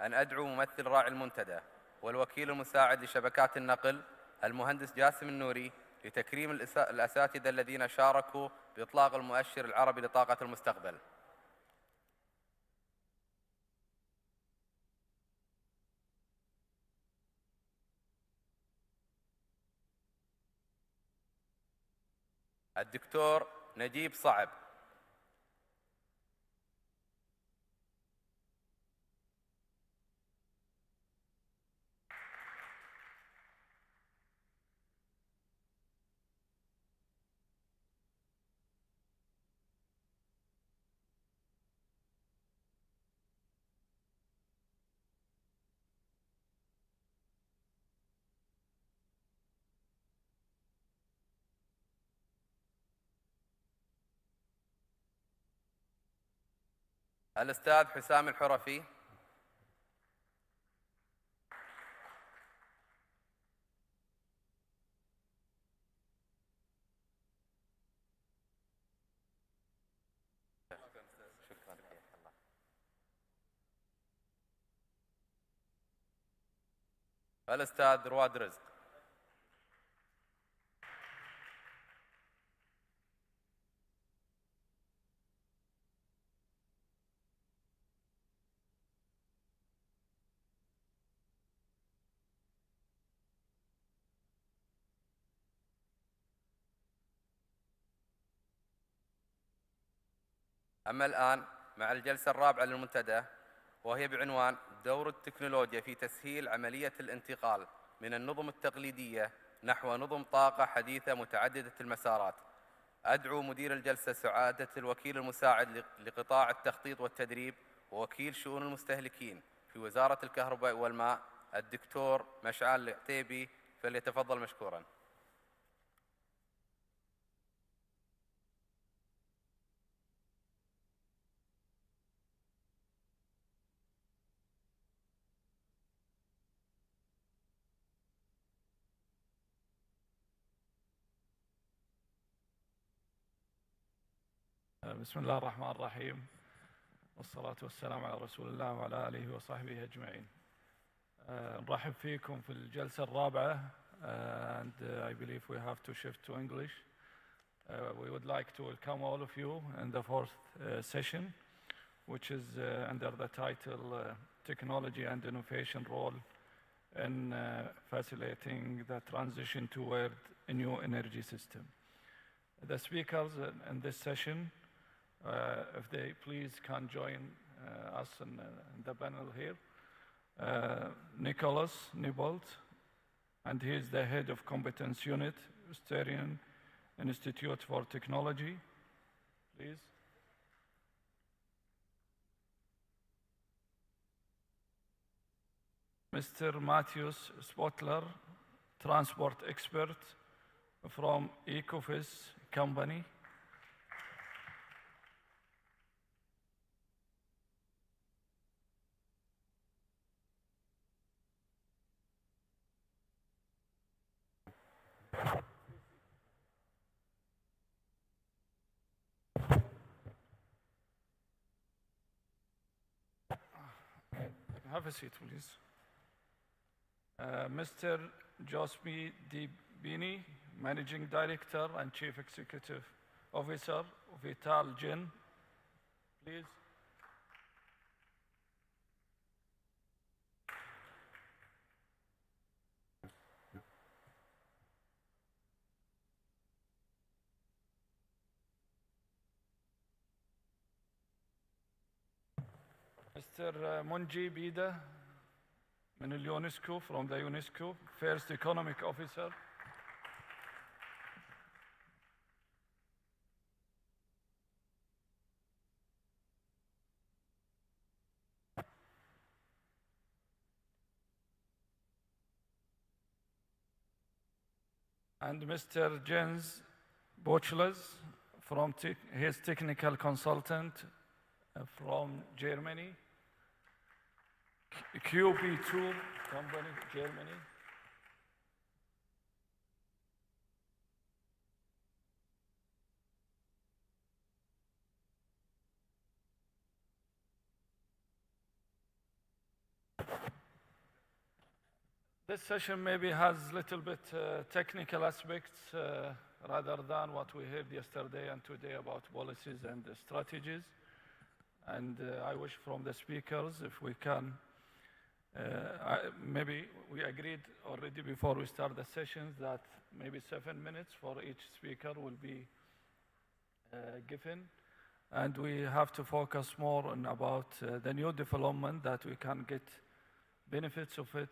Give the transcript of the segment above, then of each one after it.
أن أدعو ممثل راعي المنتدى والوكيل المساعد لشبكات النقل المهندس جاسم النوري لتكريم الأساتذة الذين شاركوا بإطلاق المؤشر العربي لطاقة المستقبل. الدكتور نجيب صعب. الأستاذ حسام الحرفي. الأستاذ رواد رزق. أما الآن مع الجلسة الرابعة للمنتدى، وهي بعنوان دور التكنولوجيا في تسهيل عملية الانتقال من النظم التقليدية نحو نظم طاقة حديثة متعددة المسارات. أدعو مدير الجلسة سعادة الوكيل المساعد لقطاع التخطيط والتدريب ووكيل شؤون المستهلكين في وزارة الكهرباء والماء الدكتور مشعل العتيبي، فليتفضل مشكورا. بسم الله الرحمن الرحيم، والصلاة والسلام على رسول الله وعلى آله وصحبه أجمعين. نرحب فيكم في الجلسة الرابعة and I believe we have to shift to English. We would like to welcome all of you in the fourth session, which is under the title Technology and Innovation Role in Facilitating the Transition Toward a New Energy System. The speakers in this session, if they please can join us in the panel here. Nicholas Niebold, and he is the head of competence unit, Australian Institute for Technology. Please. Mr. Matthews Spotler, transport expert from Ecofis Company. Have a seat, please. Mr. Josmi Dibini, Managing Director and Chief Executive Officer of Vital Gen, please. Mr. Munji Bida, من اليونسكو, from the UNESCO, First Economic Officer. And Mr. Jens Bochles, from his technical consultant from Germany, QP2 company, Germany. This session maybe has little bit technical aspects rather than what we heard yesterday and today about policies and strategies. And I wish from the speakers if we can, maybe we agreed already before we start the sessions that maybe 7 minutes for each speaker will be given. And we have to focus more on about the new development that we can get benefits of it,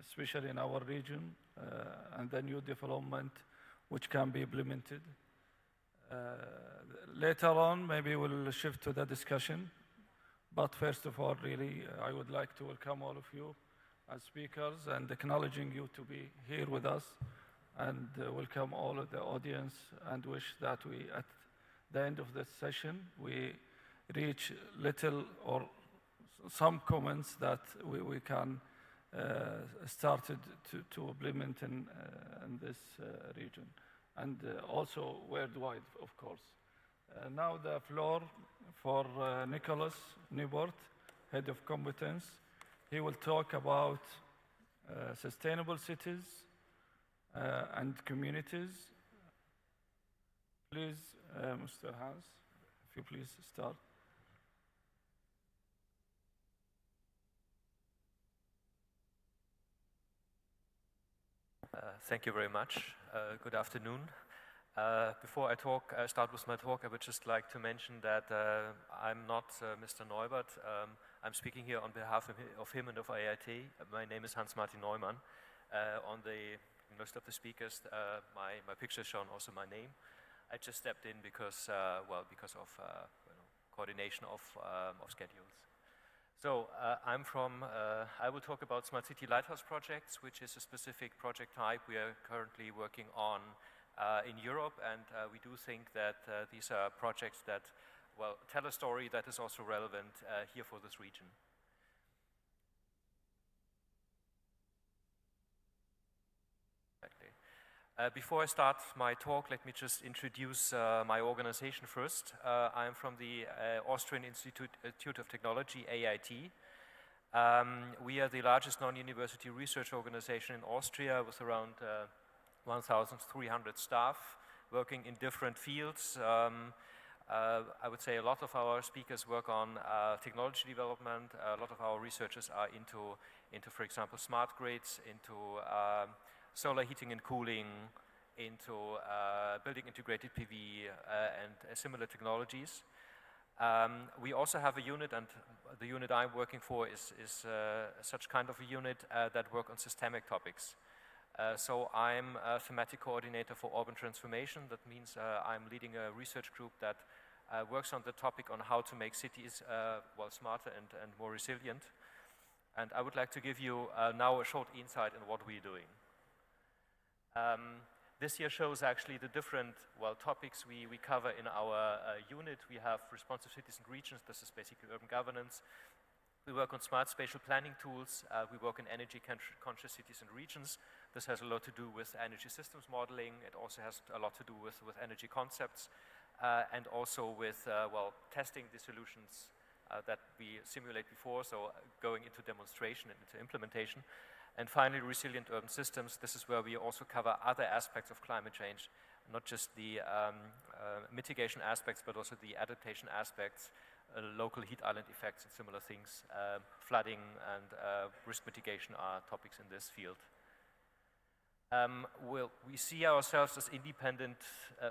especially in our region, and the new development which can be implemented. Later on, maybe we'll shift to the discussion. But first of all, really, I would like to welcome all of you as speakers and acknowledging you to be here with us, and welcome all of the audience, and wish that we, at the end of this session, we reach little or some comments that we can start to implement in this region, and also worldwide, of course. Now the floor for Nicholas Newport, Head of Competence. He will talk about sustainable cities and communities. Please, Mr. Hans, if you please start. Thank you very much. Good afternoon. Before I start with my talk, I would just like to mention that I'm not Mr. Neubert. I'm speaking here on behalf of him and of IIT. My name is Hans-Martin Neumann. On most of the speakers, my picture is shown, also my name. I just stepped in because of coordination of schedules. So I will talk about Smart City Lighthouse projects, which is a specific project type we are currently working on in Europe, and we do think that these are projects that, tell a story that is also relevant here for this region. Before I start my talk, let me just introduce my organization first. I'm from the Austrian Institute of Technology, AIT. We are the largest non-university research organization in Austria with around 1,300 staff working in different fields. I would say a lot of our speakers work on technology development. A lot of our researchers are into, for example, smart grids, into solar heating and cooling, into building integrated PV and similar technologies. We also have a unit, and the unit I'm working for is such kind of a unit that work on systemic topics. So I'm a thematic coordinator for urban transformation. That means I'm leading a research group that works on the topic on how to make cities smarter and more resilient. And I would like to give you now a short insight in what we're doing. This here shows actually the different topics we cover in our unit. We have responsive cities and regions. This is basically urban governance. We work on smart spatial planning tools. We work in energy conscious cities and regions. This has a lot to do with energy systems modeling. It also has a lot to do with energy concepts and also with testing the solutions that we simulate before, so going into demonstration and into implementation. And finally, resilient urban systems. This is where we also cover other aspects of climate change, not just the mitigation aspects, but also the adaptation aspects, local heat island effects and similar things. Flooding and risk mitigation are topics in this field. We see ourselves as independent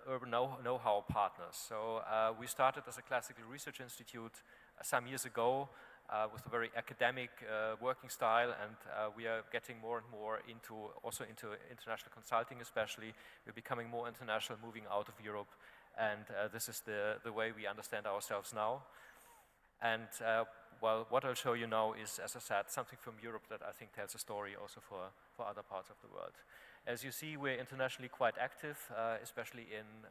urban know-how partners. So we started as a classical research institute some years ago, with a very academic working style, and we are getting more and more into international consulting especially. We're becoming more international, moving out of Europe, and this is the way we understand ourselves now. And what I'll show you now is, as I said, something from Europe that I think tells a story also for other parts of the world. As you see, we're internationally quite active, especially in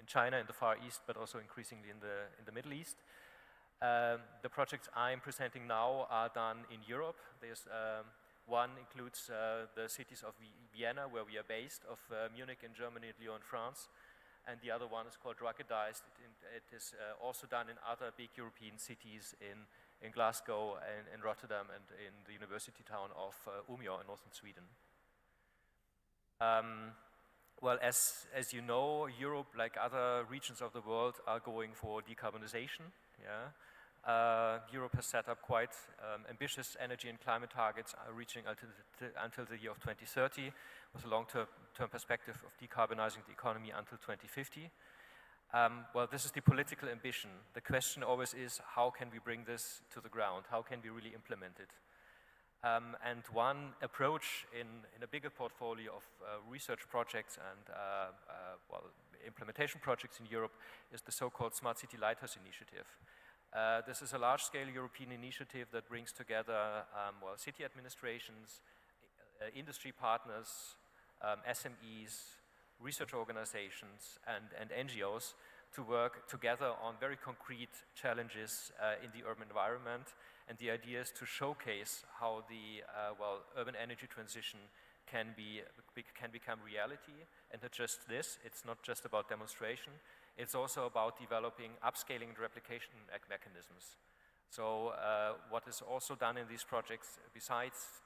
China, in the Far East, but also increasingly in the Middle East. The projects I'm presenting now are done in Europe. There's one includes the cities of Vienna, where we are based, of Munich in Germany, and Lyon in France, and the other one is called Ruggedized. It is also done in other big European cities in in Glasgow, and in Rotterdam, and in the university town of Umeå in northern Sweden. Well, as you know, Europe, like other regions of the world, are going for decarbonization. Yeah? Europe has set up quite ambitious energy and climate targets, reaching until the year of 2030, with a long-term perspective of decarbonizing the economy until 2050. Well, this is the political ambition. The question always is, how can we bring this to the ground? How can we really implement it? And one approach in a bigger portfolio of research projects and well, implementation projects in Europe is the so-called Smart City Lighthouse Initiative. This is a large-scale European initiative that brings together well, city administrations, industry partners, SMEs, research organizations, and NGOs to work together on very concrete challenges in the urban environment. And the idea is to showcase how the well, urban energy transition can become reality. And not just this, it's not just about demonstration, it's also about developing upscaling and replication mechanisms. So what is also done in these projects, besides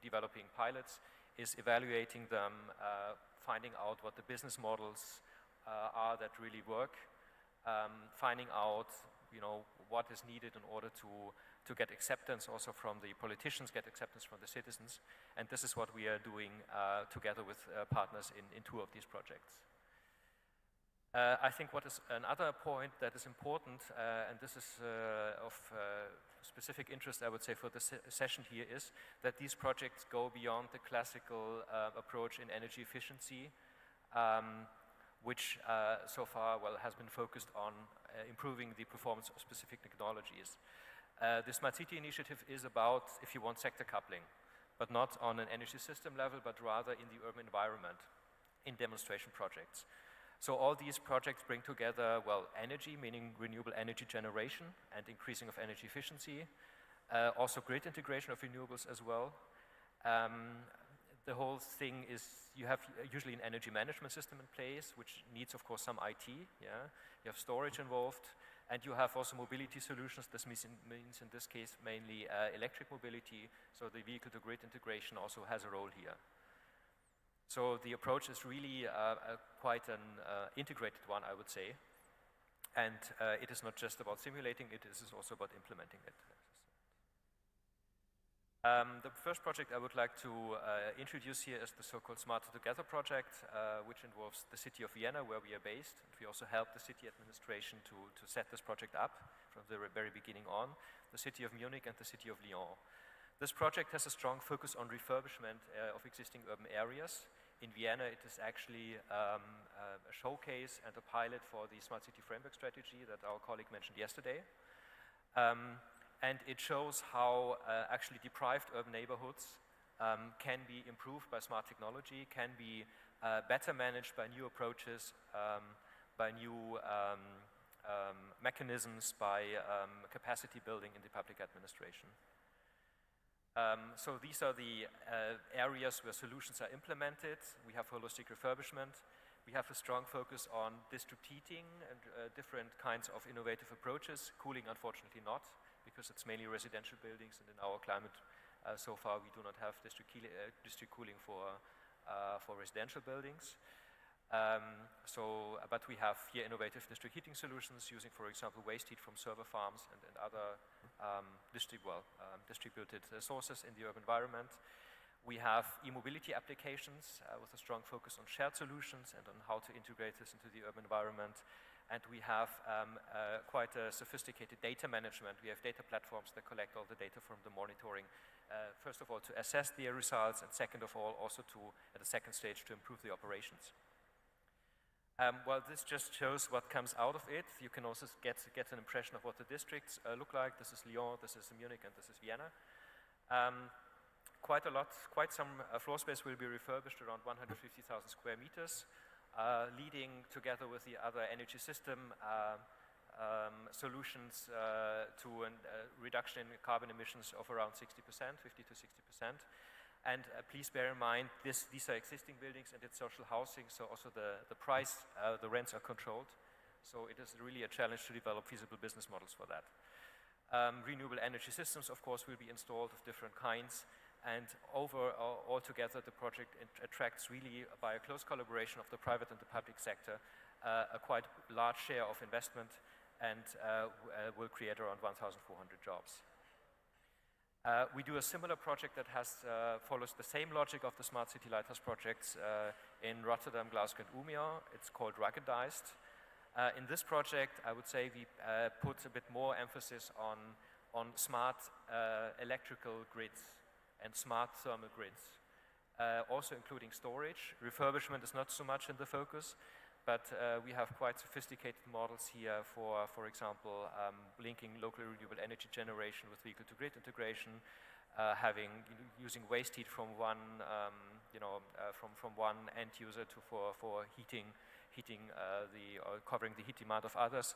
developing pilots, is evaluating them, finding out what the business models are that really work, finding out, you know, what is needed in order to get acceptance also from the politicians, get acceptance from the citizens. And this is what we are doing together with partners in two of these projects. I think what is another point that is important, and this is of specific interest, I would say, for this session here, is that these projects go beyond the classical approach in energy efficiency, which so far, well, has been focused on improving the performance of specific technologies. The Smart City Initiative is about, if you want, sector coupling, but not on an energy system level, but rather in the urban environment, in demonstration projects. So all these projects bring together, well, energy, meaning renewable energy generation and increasing of energy efficiency, also grid integration of renewables as well. The whole thing is, you have usually an energy management system in place, which needs, of course, some IT. Yeah? You have storage involved, and you have also mobility solutions. This means in this case mainly electric mobility, so the vehicle-to-grid integration also has a role here. So the approach is really quite an integrated one, I would say. And it is not just about simulating it is also about implementing it. The first project I would like to introduce here is the so-called Smarter Together project, which involves the city of Vienna, where we are based. And we also help the city administration to set this project up from the very beginning on, the city of Munich and the city of Lyon. This project has a strong focus on refurbishment of existing urban areas. In Vienna, it is actually a showcase and a pilot for the Smart City Framework Strategy that our colleague mentioned yesterday. And it shows how actually deprived urban neighborhoods can be improved by smart technology, can be better managed by new approaches, by new mechanisms, by capacity building in the public administration. So these are the areas where solutions are implemented. We have holistic refurbishment. We have a strong focus on district heating and different kinds of innovative approaches. Cooling, unfortunately, not, because it's mainly residential buildings, and in our climate, so far, we do not have district cooling for residential buildings. But we have here innovative district heating solutions using, for example, waste heat from server farms and other distributed sources in the urban environment. We have e-mobility applications with a strong focus on shared solutions and on how to integrate this into the urban environment. And we have quite a sophisticated data management. We have data platforms that collect all the data from the monitoring, first of all, to assess the results, and second of all, also at a second stage, to improve the operations. Well, this just shows what comes out of it. You can also get an impression of what the districts look like. This is Lyon, this is Munich, and this is Vienna. Quite some floor space will be refurbished, around 150,000 square meters, leading together with the other energy system solutions to a reduction in carbon emissions of around 60%, 50 to 60%. And please bear in mind, these are existing buildings and it's social housing, so also the price, the rents are controlled. So it is really a challenge to develop feasible business models for that. Renewable energy systems, of course, will be installed of different kinds. And altogether, the project attracts really, by a close collaboration of the private and the public sector, a quite large share of investment, and will create around 1,400 jobs. We do a similar project that follows the same logic of the Smart City Lighthouse projects in Rotterdam, Glasgow, and Umeå. It's called Ruggedized. In this project, I would say we put a bit more emphasis on smart electrical grids and smart thermal grids, also including storage. Refurbishment is not so much in the focus, but we have quite sophisticated models here for example, linking local renewable energy generation with vehicle-to-grid integration, using waste heat from one, from one end user for heating covering the heat demand of others.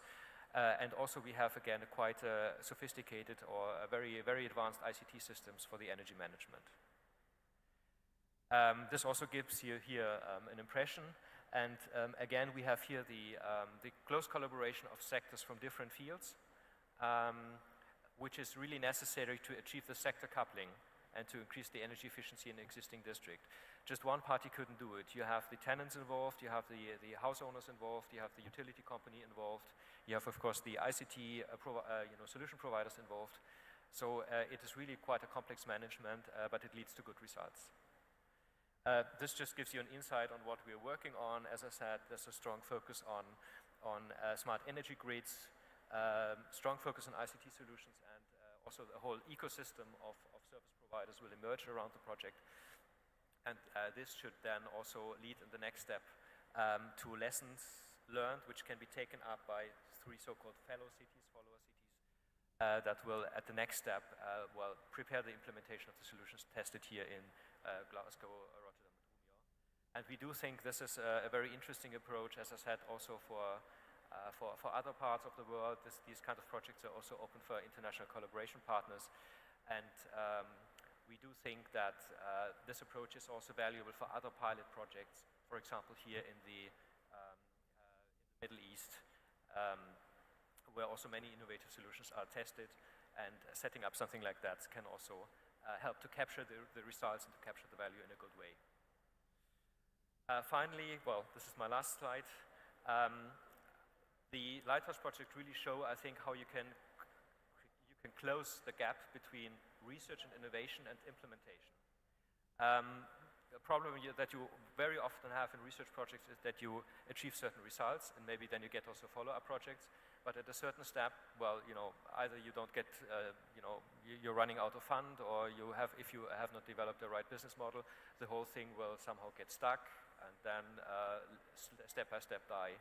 And also we have, again, quite sophisticated or very, very advanced ICT systems for the energy management. This also gives you here an impression. And again, we have here the close collaboration of sectors from different fields, which is really necessary to achieve the sector coupling and to increase the energy efficiency in the existing district. Just one party couldn't do it. You have the tenants involved, you have the house owners involved, you have the utility company involved, you have, of course, the ICT solution providers involved. So it is really quite a complex management, but it leads to good results. This just gives you an insight on what we're working on. As I said, there's a strong focus on smart energy grids, strong focus on ICT solutions, and also the whole ecosystem of service providers will emerge around the project. And this should then also lead in the next step to lessons learned, which can be taken up by 3 so-called follower cities, that will, at the next step, prepare the implementation of the solutions tested here in Glasgow, Rotterdam, and Umeå. And we do think this is a very interesting approach, as I said, also for other parts of the world. These kind of projects are also open for international collaboration partners. And we do think that this approach is also valuable for other pilot projects, for example, here in the Middle East, where also many innovative solutions are tested, and setting up something like that can also help to capture the results and to capture the value in a good way. Finally, this is my last slide. The Lighthouse project really show, I think, how you can close the gap between research and innovation and implementation. The problem that you very often have in research projects is that you achieve certain results, and maybe then you get also follow-up projects. But at a certain step, either you don't get, you're running out of fund, or if you have not developed the right business model, the whole thing will somehow get stuck, and then step by step die.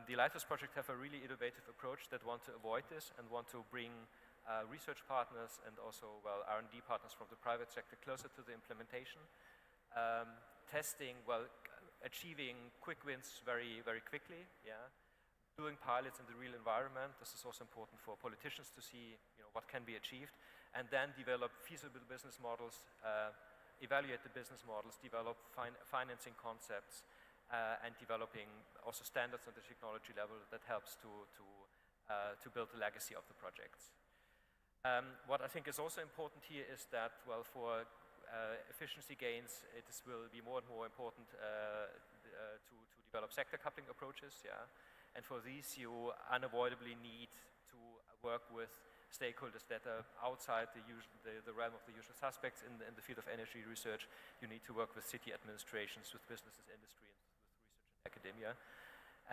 The Lighthouse project have a really innovative approach that want to avoid this and want to bring research partners and also, R&D partners from the private sector closer to the implementation. Testing, achieving quick wins very, very quickly, doing pilots in the real environment. This is also important for politicians to see, what can be achieved, and then develop feasible business models, evaluate the business models, develop financing concepts, and developing also standards at the technology level that helps to build the legacy of the projects. What I think is also important here is that, for efficiency gains, it will be more and more important to develop sector coupling approaches, and for these you unavoidably need to work with stakeholders that are outside the realm of the usual suspects in the field of energy research. You need to work with city administrations, with businesses, industry, and with research and academia.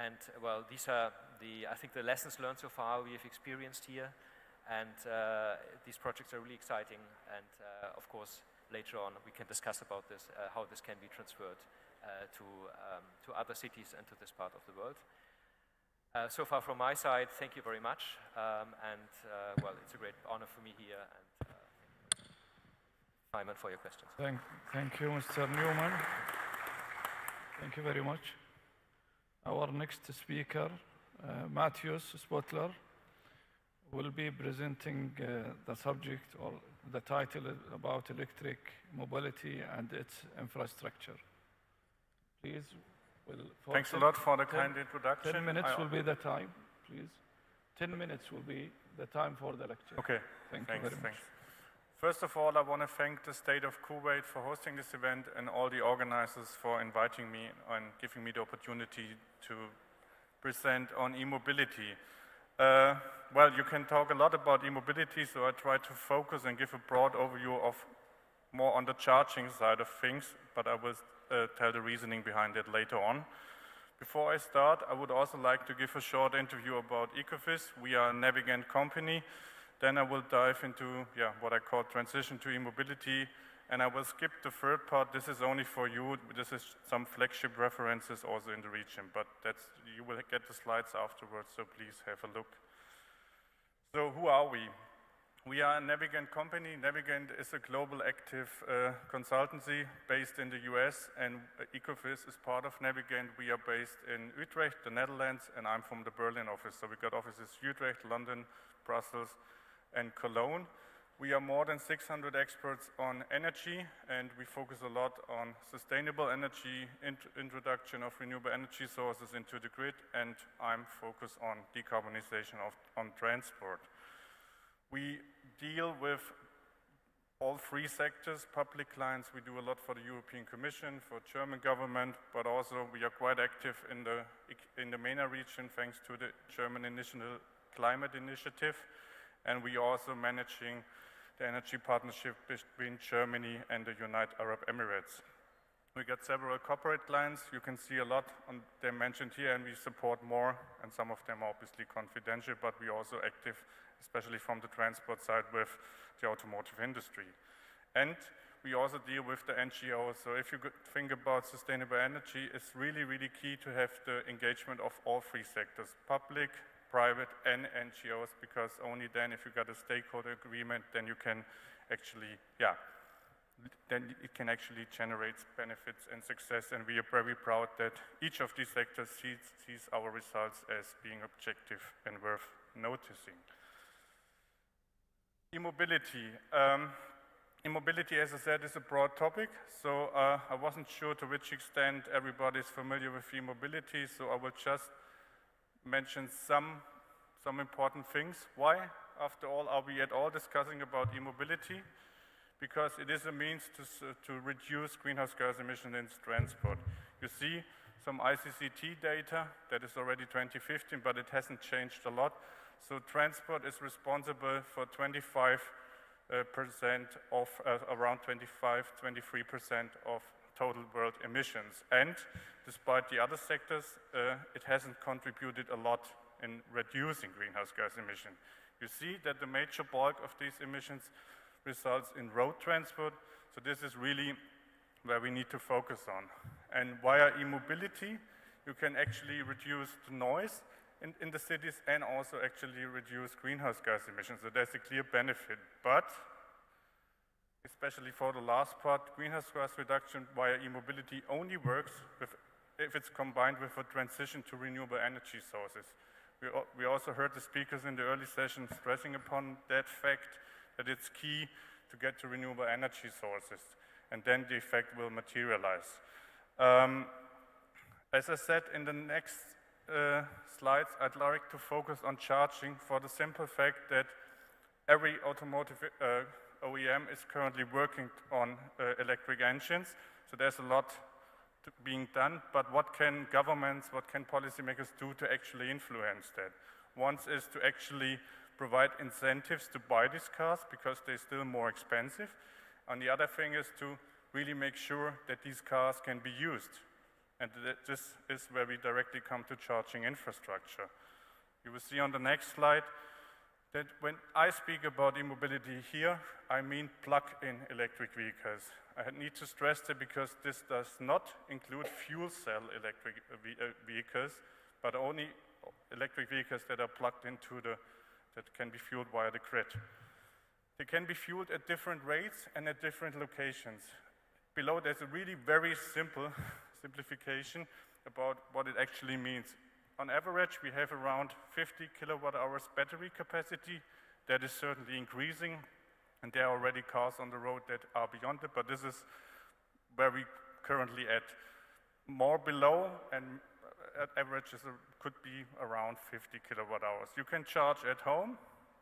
And these are I think the lessons learned so far we have experienced here, and these projects are really exciting, and of course later on we can discuss about this, how this can be transferred to other cities and to this part of the world. So far from my side, thank you very much, and it's a great honor for me here, and Simon, for your questions. Thank you, Mr. Newman. Thank you very much. Our next speaker, Matthias Spotler, will be presenting the subject or the title about electric mobility and its infrastructure. Please. Thanks a lot for the kind introduction. 10 minutes will be the time, please. 10 minutes will be the time for the lecture. Okay. Thank you very much. First of all, I want to thank the State of Kuwait for hosting this event and all the organizers for inviting me and giving me the opportunity to present on e-mobility. Well, you can talk a lot about e-mobility, so I try to focus and give a broad overview of more on the charging side of things, but I will tell the reasoning behind it later on. Before I start, I would also like to give a short interview about Ecofys. We are a Navigant company. Then I will dive into what I call transition to e-mobility, and I will skip the third part. This is only for you. This is some flagship references also in the region, but you will get the slides afterwards, so please have a look. So who are we? We are a Navigant company. Navigant is a global active consultancy based in the US, and Ecofys is part of Navigant. We are based in Utrecht, the Netherlands, and I'm from the Berlin office. So we got offices Utrecht, London, Brussels, and Cologne. We are more than 600 experts on energy, and we focus a lot on sustainable energy, introduction of renewable energy sources into the grid, and I'm focused on decarbonization on transport. We deal with all three sectors, public clients. We do a lot for the European Commission, for German government, but also we are quite active in the MENA region thanks to the German National Climate Initiative. And we are also managing the energy partnership between Germany and the United Arab Emirates. We got several corporate clients. You can see a lot on them mentioned here, and we support more, and some of them are obviously confidential, but we're also active, especially from the transport side, with the automotive industry. And we also deal with the NGOs. So if you think about sustainable energy, it's really, really key to have the engagement of all three sectors, public, private, and NGOs, because only then, if you got a stakeholder agreement, then you can actually, then it can actually generate benefits and success. And we are very proud that each of these sectors sees our results as being objective and worth noticing. E-mobility. E-mobility, as I said, is a broad topic, so I wasn't sure to which extent everybody is familiar with e-mobility, so I will just mention some important things. Why, after all, are we at all discussing about e-mobility? Because it is a means to reduce greenhouse gas emissions in transport. You see some ICCT data that is already 2015, but it hasn't changed a lot. So transport is responsible for 25% of, around 23% of total world emissions. And despite the other sectors, it hasn't contributed a lot in reducing greenhouse gas emission. You see that the major bulk of these emissions results in road transport, so this is really where we need to focus on. And via e-mobility, you can actually reduce the noise in the cities and also actually reduce greenhouse gas emissions, so there's a clear benefit. But especially for the last part, greenhouse gas reduction via e-mobility only works if it's combined with a transition to renewable energy sources. We also heard the speakers in the early session stressing upon that fact, that it's key to get to renewable energy sources, and then the effect will materialize. As I said in the next slides, I'd like to focus on charging for the simple fact that every automotive OEM is currently working on electric engines, so there's a lot being done, but what can governments, what can policymakers do to actually influence that? One is to actually provide incentives to buy these cars because they're still more expensive. And the other thing is to really make sure that these cars can be used. And this is where we directly come to charging infrastructure. You will see on the next slide that when I speak about e-mobility here, I mean plug-in electric vehicles. I need to stress that because this does not include fuel cell electric vehicles, but only electric vehicles that are plugged into that can be fueled via the grid. They can be fueled at different rates and at different locations. Below there's a really very simple simplification about what it actually means. On average, we have around 50 kilowatt hours battery capacity. That is certainly increasing, and there are already cars on the road that are beyond it, but this is where we currently at. More below, and at average could be around 50 kilowatt hours. You can charge at home,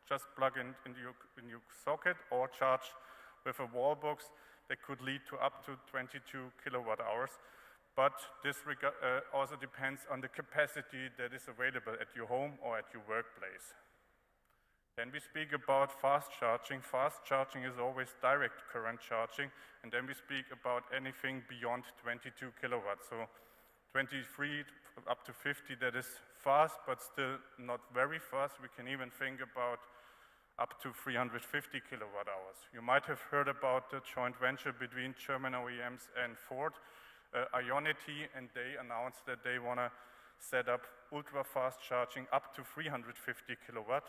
just plug in your socket or charge with a wall box that could lead to up to 22 kilowatt hours. But this also depends on the capacity that is available at your home or at your workplace. Then we speak about fast charging. Fast charging is always direct current charging, and then we speak about anything beyond 22 kilowatts. So 23 up to 50, that is fast, but still not very fast. We can even think about up to 350 kilowatt hours. You might have heard about the joint venture between German OEMs and Ford, Ionity, and they announced that they want to set up ultra-fast charging up to 350 kilowatt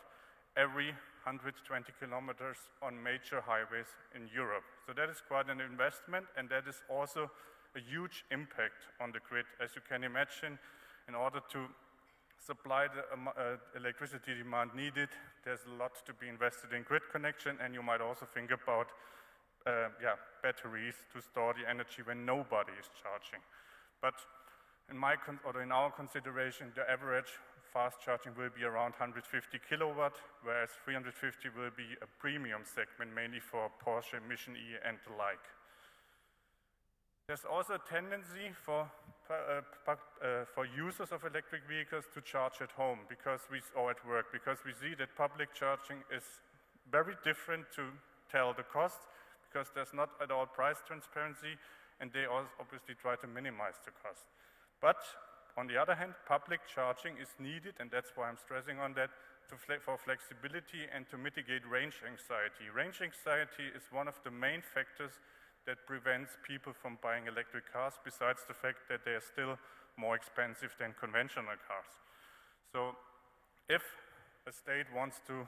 every 120 kilometers on major highways in Europe. So that is quite an investment, and that is also a huge impact on the grid. As you can imagine, in order to supply the electricity demand needed, there's a lot to be invested in grid connection, and you might also think about batteries to store the energy when nobody is charging. But in our consideration, the average fast charging will be around 150 kilowatt, whereas 350 will be a premium segment, mainly for Porsche, Mission E, and the like. There's also a tendency for users of electric vehicles to charge at home or at work, because we see that public charging is very different to tell the cost, because there's not at all price transparency, and they also obviously try to minimize the cost. But on the other hand, public charging is needed, and that's why I'm stressing on that, for flexibility and to mitigate range anxiety. Range anxiety is one of the main factors that prevents people from buying electric cars, besides the fact that they are still more expensive than conventional cars. So if a state wants to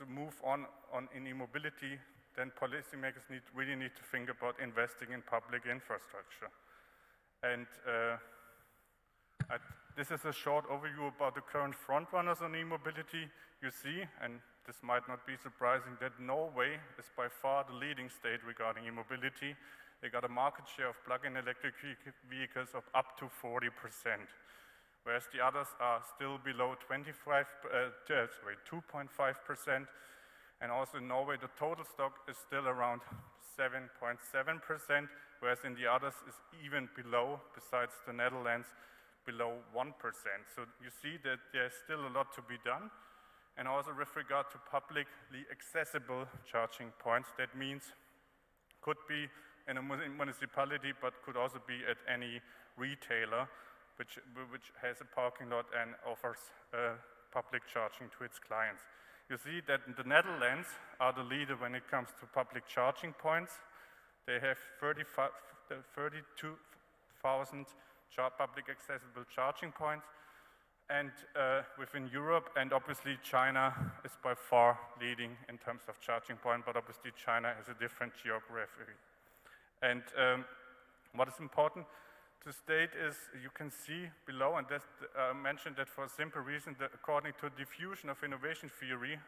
move on in e-mobility, then policymakers really need to think about investing in public infrastructure. And this is a short overview about the current frontrunners on e-mobility. You see, and this might not be surprising, that Norway is by far the leading state regarding e-mobility. They got a market share of plug-in electric vehicles of up to 40%, whereas the others are still below 2.5%. And also in Norway, the total stock is still around 7.7%, whereas in the others is even below, besides the Netherlands, below 1%. So you see that there's still a lot to be done. And also with regard to publicly accessible charging points, that means could be in a municipality, but could also be at any retailer which has a parking lot and offers public charging to its clients. You see that the Netherlands are the leader when it comes to public charging points. They have 32,000 public accessible charging points, and within Europe, and obviously China is by far leading in terms of charging point, but obviously China has a different geography. And what is important to state is, you can see below, and that's mentioned that for a simple reason, that according to diffusion of innovation theory,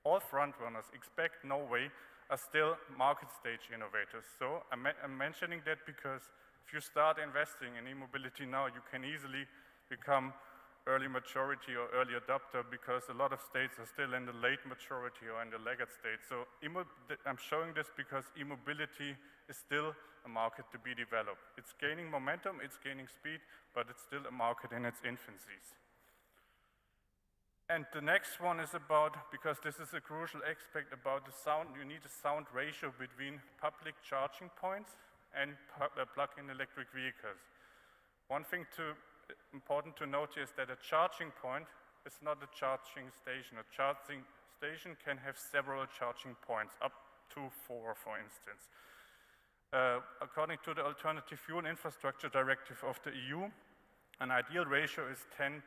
all frontrunners, except Norway, are still market stage innovators. So I'm mentioning that because if you start investing in e-mobility now, you can easily become early maturity or early adopter, because a lot of states are still in the late maturity or in the laggard state. So I'm showing this because e-mobility is still a market to be developed. It's gaining momentum, it's gaining speed, but it's still a market in its infancies. And the next one is about, because this is a crucial aspect about the sound, you need a sound ratio between public charging points and plug-in electric vehicles. One thing important to note is that a charging point is not a charging station. A charging station can have several charging points, up to 4, for instance. According to the Alternative Fuel Infrastructure Directive of the EU, an ideal ratio is 10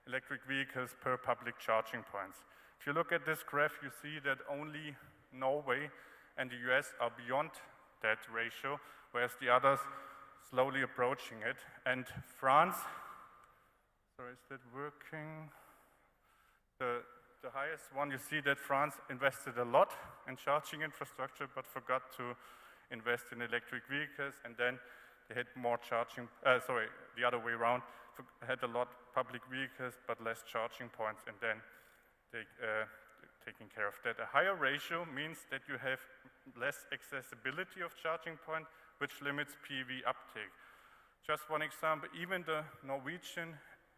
electric vehicles per public charging points. If you look at this graph, you see that only Norway and the US are beyond that ratio, whereas the others slowly approaching it. And France, sorry, is that working? The highest one, you see that France invested a lot in charging infrastructure, but forgot to invest in electric vehicles, and then they had more charging, the other way around, had a lot public vehicles, but less charging points, and then taking care of that. A higher ratio means that you have less accessibility of charging point, which limits PV uptake. Just one example, even the Norwegian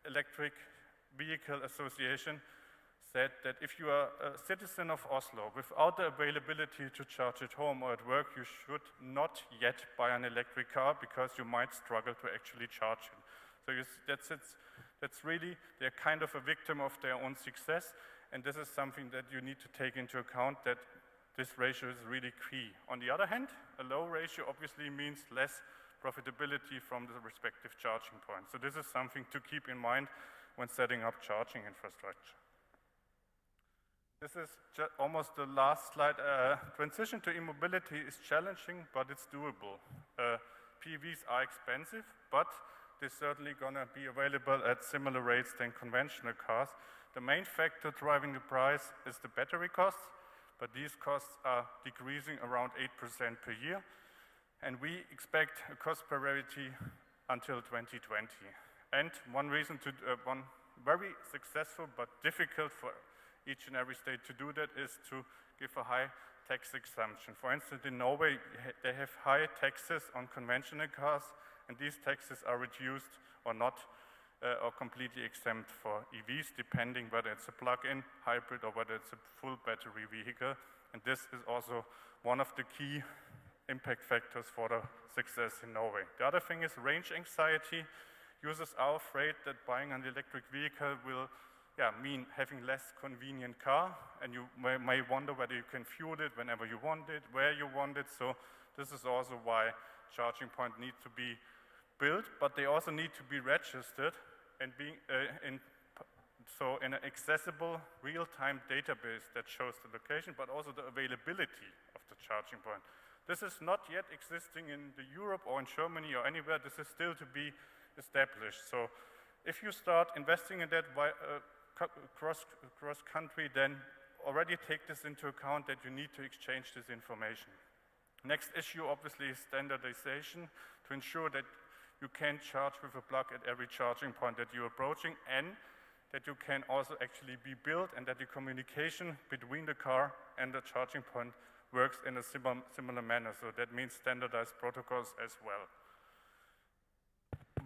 Electric Vehicle Association said that if you are a citizen of Oslo without the availability to charge at home or at work, you should not yet buy an electric car because you might struggle to actually charge it. So that's really, they're kind of a victim of their own success, and this is something that you need to take into account, that this ratio is really key. On the other hand, a low ratio obviously means less profitability from the respective charging points. So this is something to keep in mind when setting up charging infrastructure. This is almost the last slide. Transition to e-mobility is challenging, but it's doable. PVs are expensive, but they're certainly going to be available at similar rates than conventional cars. The main factor driving the price is the battery costs, but these costs are decreasing around 8% per year, and we expect a cost parity until 2020. And one reason one very successful but difficult for each and every state to do that is to give a high tax exemption. For instance, in Norway, they have high taxes on conventional cars, and these taxes are reduced or not, or completely exempt for EVs, depending whether it's a plug-in hybrid or whether it's a full battery vehicle. And this is also one of the key impact factors for the success in Norway. The other thing is range anxiety. Users are afraid that buying an electric vehicle will mean having less convenient car, and you may wonder whether you can fuel it whenever you want it, where you want it. So this is also why charging points need to be built, but they also need to be registered and being in an accessible real-time database that shows the location, but also the availability of the charging point. This is not yet existing in Europe or in Germany or anywhere. This is still to be established. So if you start investing in that cross-country, then already take this into account that you need to exchange this information. Next issue, obviously, is standardization to ensure that you can charge with a plug at every charging point that you're approaching, and that you can also actually be built, and that the communication between the car and the charging point works in a similar manner. So that means standardized protocols as well.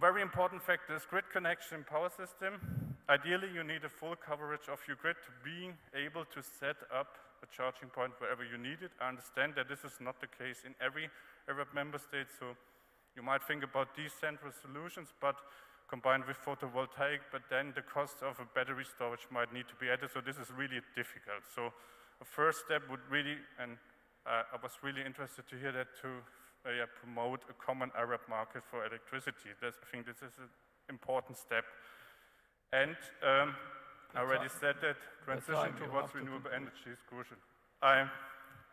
Very important factor is grid connection power system. Ideally, you need a full coverage of your grid to being able to set up a charging point wherever you need it. I understand that this is not the case in every Arab member state, so you might think about decentralized solutions, but combined with photovoltaic, but then the cost of a battery storage might need to be added, so this is really difficult. So a first step would really, and I was really interested to hear that, to promote a common Arab market for electricity. I think this is an important step. And I already said that transition towards renewable energy is crucial. I'm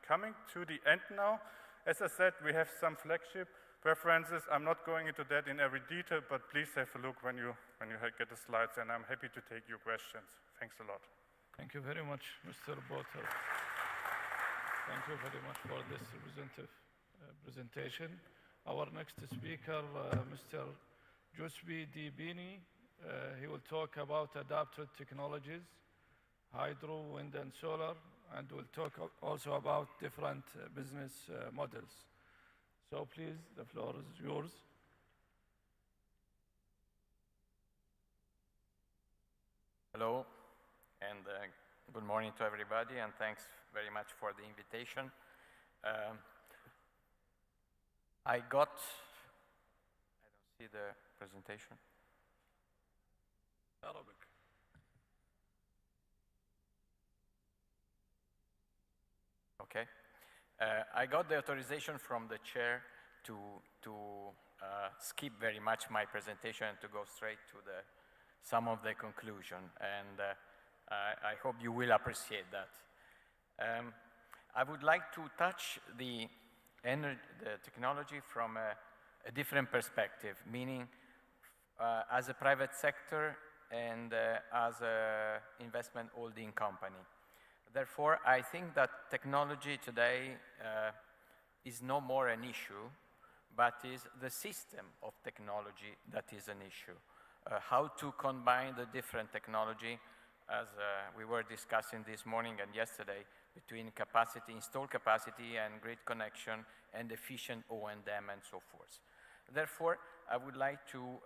coming to the end now. As I said, we have some flagship references. I'm not going into that in every detail, but please have a look when you get the slides, and I'm happy to take your questions. Thanks a lot. Thank you very much, Mr. Boter. Thank you very much for this representative presentation. Our next speaker, Mr. Jusbi Dibini, he will talk about adapted technologies, hydro, wind, and solar, and we'll talk also about different business models. So please, the floor is yours. Hello, and good morning to everybody, and thanks very much for the invitation. I don't see the presentation. Arabic. Okay. I got the authorization from the chair to skip very much my presentation and to go straight to some of the conclusion, and I hope you will appreciate that. I would like to touch the technology from a different perspective, meaning as a private sector and as an investment holding company. Therefore, I think that technology today is no more an issue, but is the system of technology that is an issue. How to combine the different technology, as we were discussing this morning and yesterday, between capacity, installed capacity and grid connection and efficient O&M and so forth. Therefore, I would like to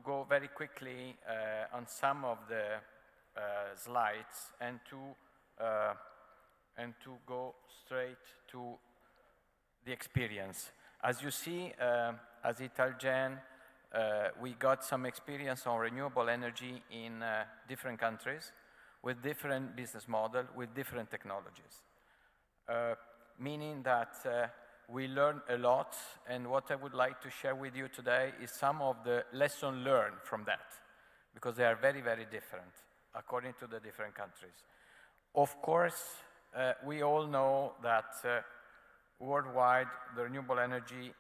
go very quickly on some of the slides and to go straight to the experience. As you see, as Italgen, we got some experience on renewable energy in different countries with different business model, with different technologies. Meaning that we learned a lot, and what I would like to share with you today is some of the lessons learned from that, because they are very, very different according to the different countries. Of course, we all know that worldwide, the renewable energy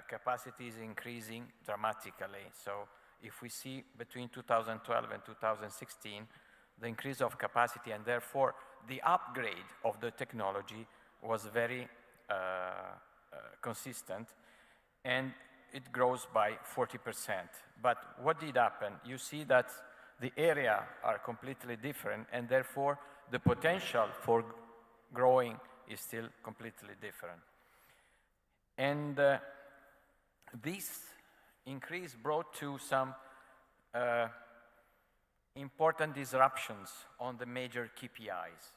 capacity is increasing dramatically. So if we see between 2012 and 2016, the increase of capacity and therefore the upgrade of the technology was very consistent, and it grows by 40%. But what did happen? You see that the area are completely different, and therefore the potential for growing is still completely different. And this increase brought to some important disruptions on the major KPIs.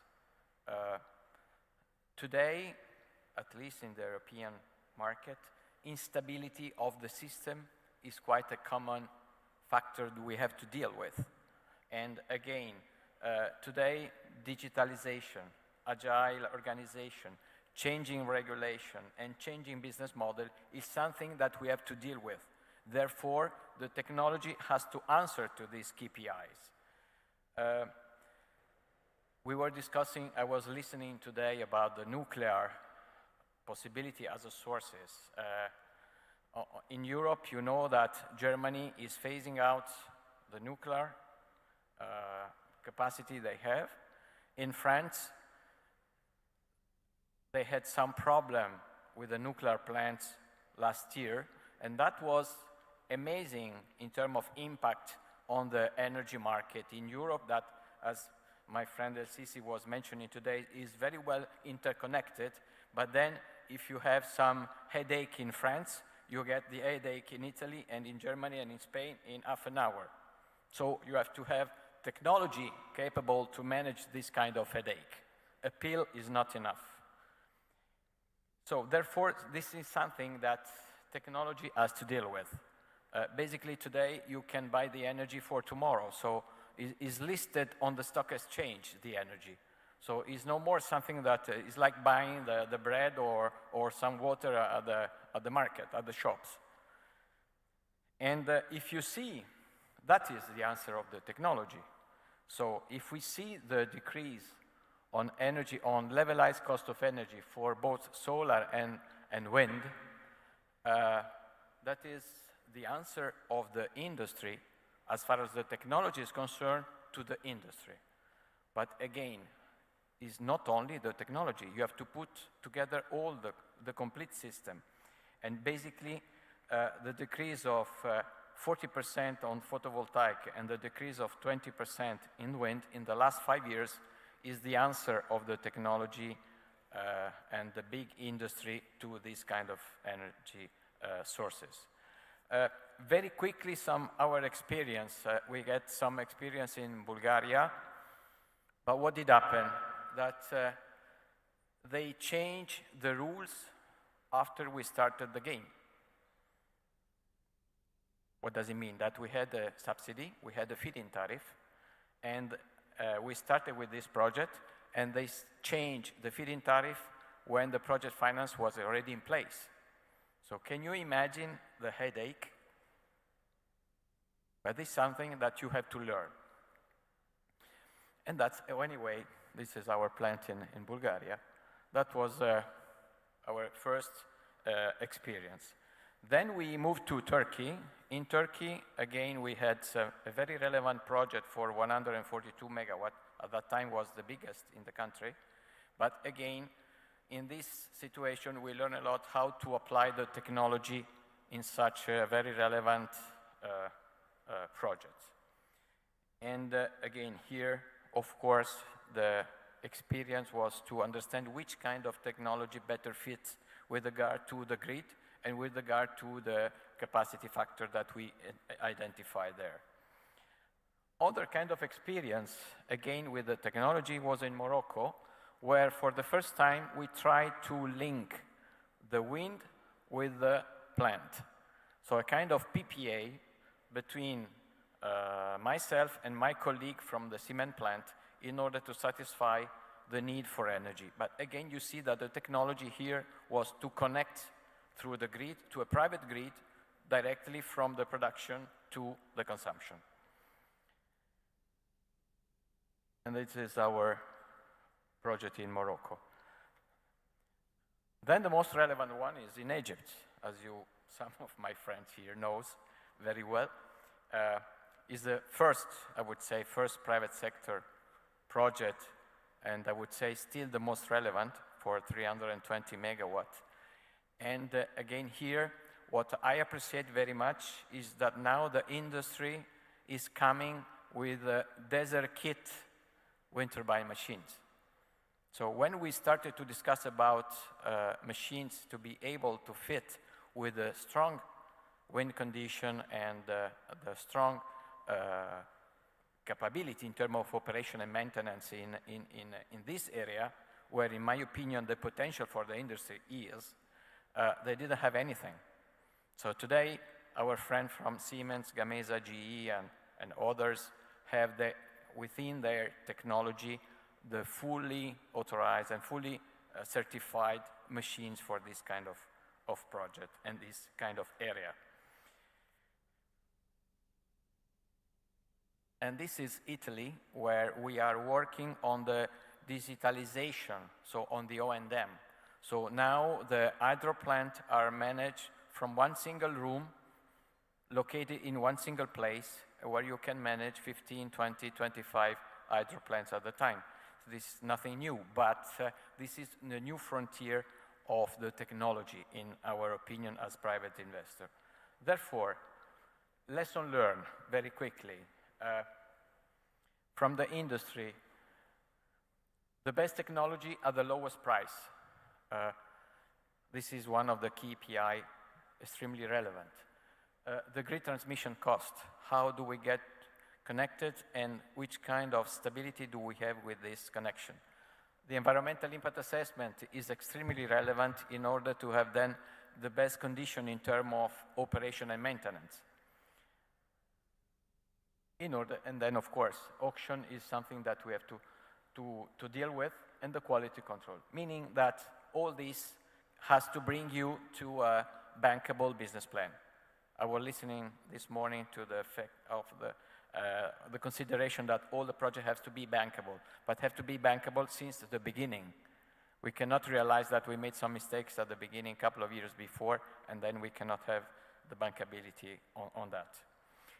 Today, at least in the European market, instability of the system is quite a common factor that we have to deal with. And again, today, digitalization, agile organization, changing regulation, and changing business model is something that we have to deal with. Therefore, the technology has to answer to these KPIs. We were discussing, I was listening today about the nuclear possibility as a sources. In Europe, you know that Germany is phasing out the nuclear capacity they have. In France, they had some problem with the nuclear plants last year, and that was amazing in terms of impact on the energy market in Europe that, as my friend El Sisi was mentioning today, is very well interconnected. But then if you have some headache in France, you get the headache in Italy and in Germany and in Spain in half an hour. So you have to have technology capable to manage this kind of headache. A pill is not enough. So therefore, this is something that technology has to deal with. Basically today, you can buy the energy for tomorrow. So it is listed on the stock exchange, the energy. So it's no more something that is like buying the bread or some water at the market, at the shops. And if you see, that is the answer of the technology. So if we see the decrease on energy, on levelized cost of energy for both solar and wind, that is the answer of the industry as far as the technology is concerned to the industry. But again, it's not only the technology. You have to put together all the complete system. And basically, the decrease of 40% on photovoltaic and the decrease of 20% in wind in the last 5 years is the answer of the technology and the big industry to this kind of energy sources. Very quickly, our experience. We get some experience in Bulgaria, but what did happen? That they changed the rules after we started the game. What does it mean? That we had a subsidy, we had a feed-in tariff, and we started with this project, and they changed the feed-in tariff when the project finance was already in place. So can you imagine the headache? But this is something that you have to learn. And that's, anyway, this is our plant in Bulgaria. That was our first experience. Then we moved to Turkey. In Turkey, again, we had a very relevant project for 142 megawatt. At that time was the biggest in the country. But again, in this situation, we learned a lot how to apply the technology in such a very relevant project. And again, here, of course, the experience was to understand which kind of technology better fits with regard to the grid and with regard to the capacity factor that we identify there. Other kind of experience, again with the technology, was in Morocco, where for the first time we tried to link the wind with the plant. So a kind of PPA between myself and my colleague from the cement plant in order to satisfy the need for energy. But again, you see that the technology here was to connect through the grid to a private grid directly from the production to the consumption. And this is our project in Morocco. Then the most relevant one is in Egypt, as some of my friends here knows very well. Is the first, I would say, first private sector project, and I would say still the most relevant for 320 megawatt. And again here, what I appreciate very much is that now the industry is coming with desert kit wind turbine machines. So when we started to discuss about machines to be able to fit with a strong wind condition and the strong capability in terms of operation and maintenance in this area, where in my opinion the potential for the industry is, they didn't have anything. So today our friend from Siemens, Gamesa, GE and others have within their technology the fully authorized and fully certified machines for this kind of project and this kind of area. And this is Italy, where we are working on the digitalization, so on the O&M. So now the hydro plant are managed from one single room, located in one single place, where you can manage 15, 20, 25 hydro plants at a time. This is nothing new, but this is the new frontier of the technology, in our opinion, as private investor. Therefore, lesson learned very quickly. From the industry, the best technology at the lowest price. This is one of the key KPI, extremely relevant. The grid transmission cost, how do we get connected and which kind of stability do we have with this connection? The environmental impact assessment is extremely relevant in order to have then the best condition in terms of operation and maintenance. And then of course, auction is something that we have to deal with, and the quality control, meaning that all this has to bring you to a bankable business plan. I was listening this morning to the effect of the consideration that all the project has to be bankable, but have to be bankable since the beginning. We cannot realize that we made some mistakes at the beginning, a couple of years before, and then we cannot have the bankability on that.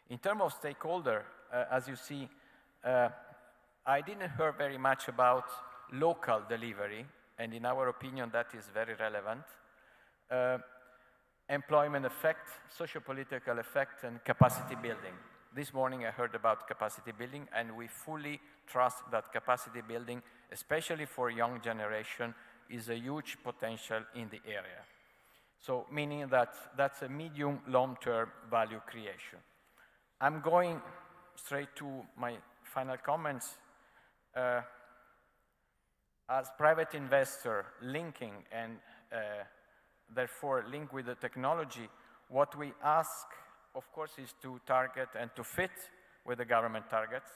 In terms of stakeholder, as you see, I didn't hear very much about local delivery, and in our opinion, that is very relevant. Employment effect, socio-political effect, and capacity building. This morning I heard about capacity building, and we fully trust that capacity building, especially for young generation, is a huge potential in the area. So meaning that that's a medium long-term value creation. I'm going straight to my final comments. As private investor linking and therefore link with the technology, what we ask, of course, is to target and to fit with the government targets,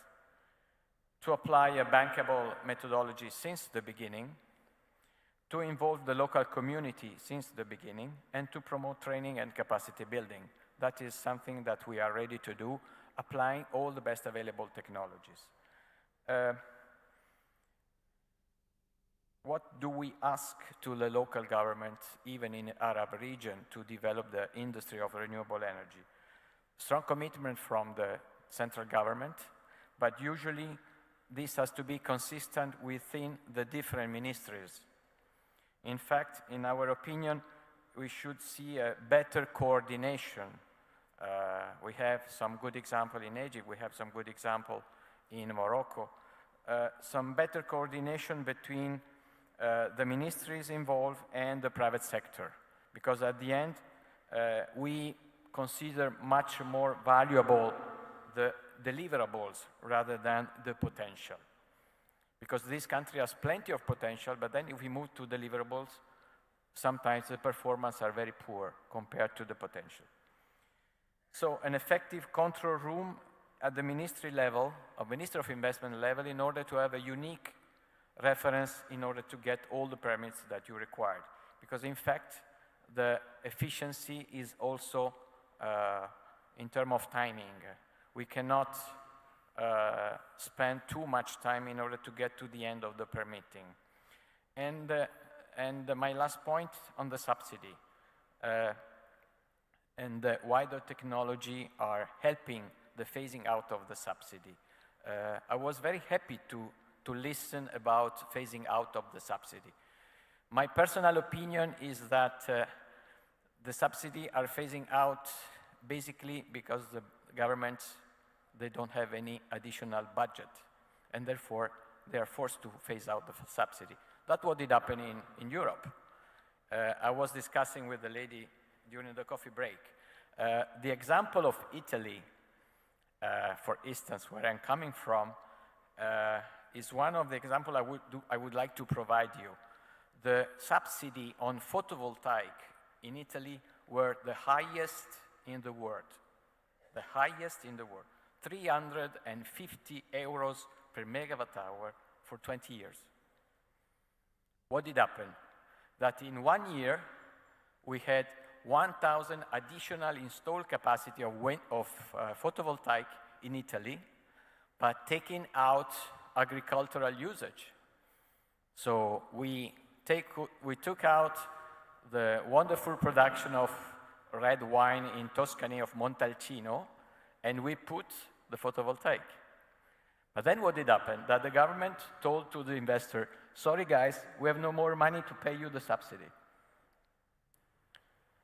to apply a bankable methodology since the beginning, to involve the local community since the beginning, and to promote training and capacity building. That is something that we are ready to do, applying all the best available technologies. What do we ask to the local government, even in the Arab region, to develop the industry of renewable energy? Strong commitment from the central government, but usually this has to be consistent within the different ministries. In fact, in our opinion, we should see a better coordination. We have some good example in Egypt, we have some good example in Morocco, some better coordination between the ministries involved and the private sector. Because at the end, we consider much more valuable the deliverables rather than the potential. Because this country has plenty of potential, but then if we move to deliverables, sometimes the performance are very poor compared to the potential. So an effective control room at the ministry level, or Minister of Investment level, in order to have a unique reference in order to get all the permits that you required. Because in fact, the efficiency is also in terms of timing. We cannot spend too much time in order to get to the end of the permitting. And my last point on the subsidy and why the technology are helping the phasing out of the subsidy. I was very happy to listen about phasing out of the subsidy. My personal opinion is that the subsidy are phasing out basically because the government, they don't have any additional budget, and therefore they are forced to phase out the subsidy. That's what did happen in Europe. I was discussing with the lady during the coffee break. The example of Italy, for instance, where I'm coming from, is one of the examples I would like to provide you. The subsidy on photovoltaic in Italy were the highest in the world. The highest in the world. 350 euros per megawatt hour for 20 years. What did happen? That in 1 year, we had 1,000 additional installed capacity of photovoltaic in Italy, but taking out agricultural usage. So we took out the wonderful production of red wine in Tuscany of Montalcino, and we put the photovoltaic. But then what did happen? That the government told to the investor, sorry guys, we have no more money to pay you the subsidy.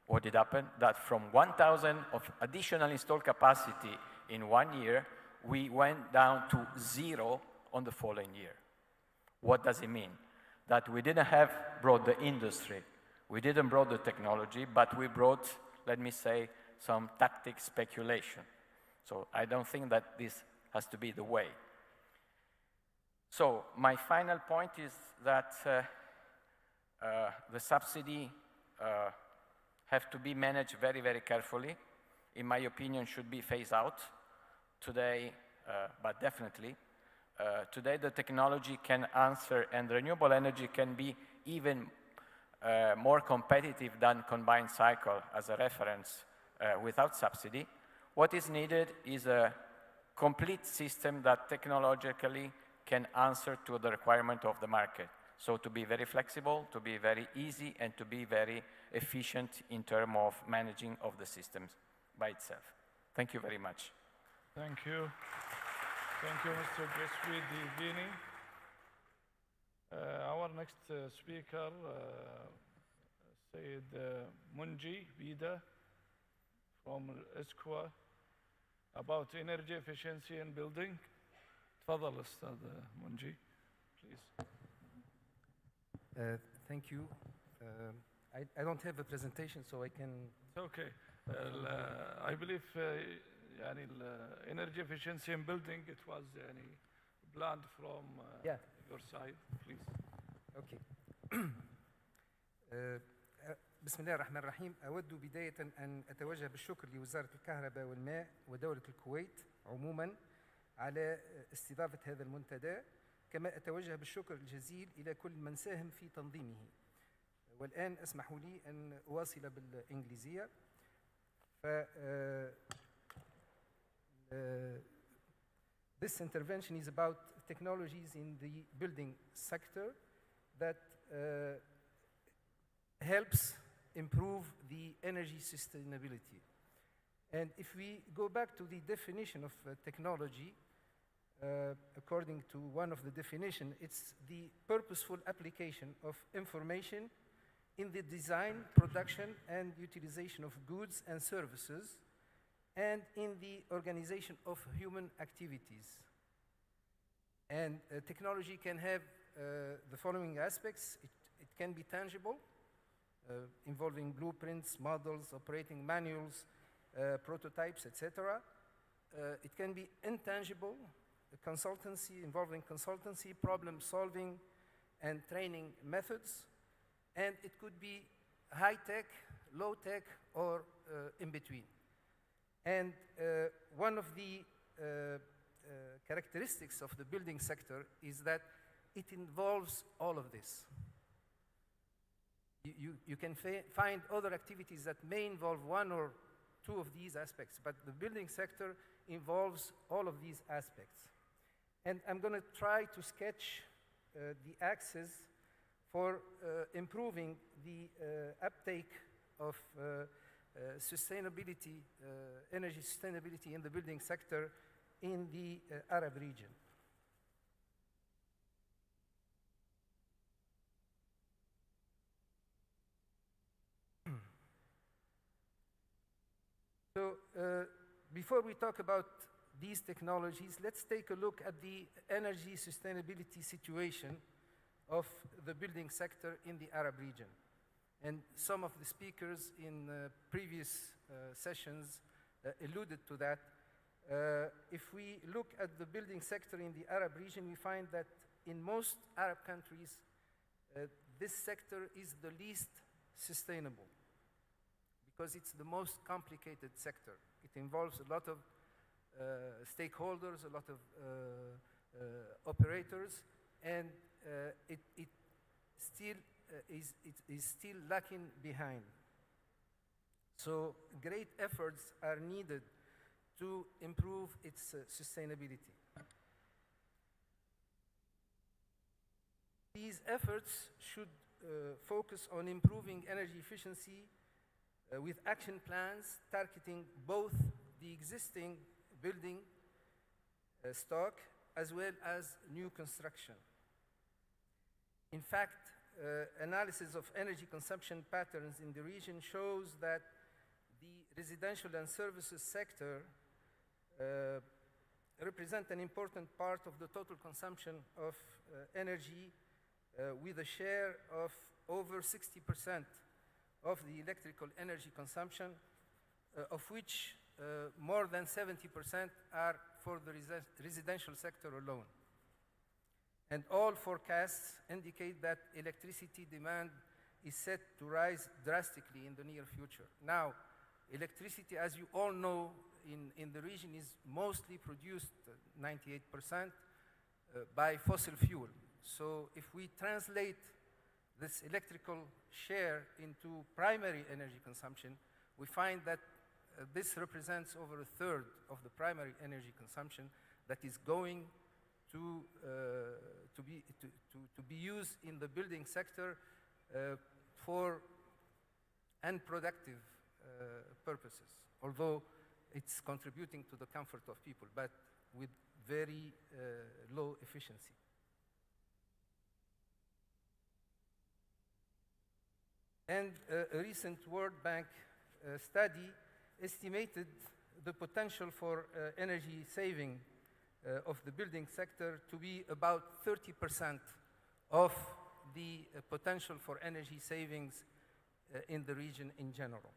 What did happen? That from 1,000 of additional installed capacity in 1 year, we went down to 0 on the following year. What does it mean? That we didn't have brought the industry, we didn't brought the technology, but we brought, let me say, some tactic speculation. So I don't think that this has to be the way. So my final point is that the subsidy have to be managed very, very carefully. In my opinion, should be phased out today, but definitely. Today, the technology can answer, and renewable energy can be even more competitive than combined cycle as a reference without subsidy. What is needed is a complete system that technologically can answer to the requirement of the market. So to be very flexible, to be very easy, and to be very efficient in terms of managing of the systems by itself. Thank you very much. Thank you. Thank you, Mr. Rashidi. Our next speaker, Sayyid Munji Bida from ISKWA, about energy efficiency in building. تفضل أستاذ منجي, please. Thank you. I don't have a presentation, so I can... It's okay. I believe يعني energy efficiency in building, it was يعني planned from your side, please. Okay. بسم الله الرحمن الرحيم. أود بداية أن أتوجه بالشكر لوزارة الكهرباء والماء ودولة الكويت عموماً على استضافة هذا المنتدى، كما أتوجه بالشكر الجزيل إلى كل من ساهم في تنظيمه. والآن اسمحوا لي أن أواصل بالإنجليزية. This intervention is about technologies in the building sector that helps improve the energy sustainability. And if we go back to the definition of technology, according to one of the definitions, it's the purposeful application of information in the design, production, and utilization of goods and services, and in the organization of human activities. And technology can have the following aspects. It can be tangible, involving blueprints, models, operating manuals, prototypes, etc. It can be intangible, consultancy, involving consultancy, problem solving, and training methods. And it could be high-tech, low-tech, or in between. And one of the characteristics of the building sector is that it involves all of this. You can find other activities that may involve one or two of these aspects, but the building sector involves all of these aspects. And I'm going to try to sketch the axis for improving the uptake of sustainability, energy sustainability in the building sector in the Arab region. So before we talk about these technologies, let's take a look at the energy sustainability situation of the building sector in the Arab region. And some of the speakers in previous sessions alluded to that. If we look at the building sector in the Arab region, we find that in most Arab countries, this sector is the least sustainable because it's the most complicated sector. It involves a lot of stakeholders, a lot of operators, and it is still lacking behind. So great efforts are needed to improve its sustainability. These efforts should focus on improving energy efficiency with action plans targeting both the existing building stock as well as new construction. In fact, analysis of energy consumption patterns in the region shows that the residential and services sector represent an important part of the total consumption of energy with a share of over 60% of the electrical energy consumption, of which more than 70% are for the residential sector alone. And all forecasts indicate that electricity demand is set to rise drastically in the near future. Now, electricity, as you all know, in the region is mostly produced, 98%, by fossil fuel. So if we translate this electrical share into primary energy consumption, we find that this represents over a third of the primary energy consumption that is going to be used in the building sector for unproductive purposes, although it's contributing to the comfort of people, but with very low efficiency. And a recent World Bank study estimated the potential for energy saving of the building sector to be about 30% of the potential for energy savings in the region in general.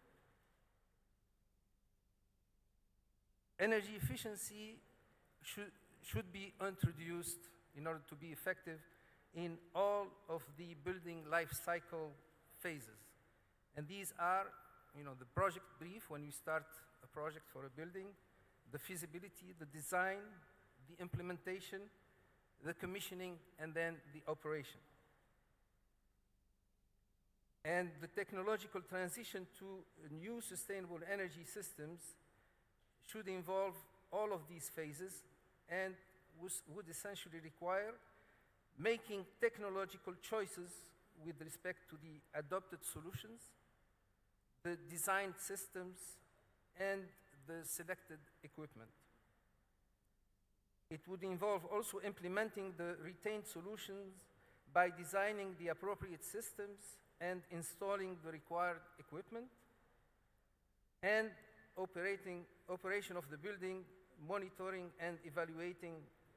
Energy efficiency should be introduced in order to be effective in all of the building life cycle phases. And these are, the project brief when you start a project for a building, the feasibility, the design, the implementation, the commissioning, and then the operation. And the technological transition to new sustainable energy systems should involve all of these phases and would essentially require making technological choices with respect to the adopted solutions, the designed systems, and the selected equipment. It would involve also implementing the retained solutions by designing the appropriate systems and installing the required equipment, and operation of the building, monitoring and evaluating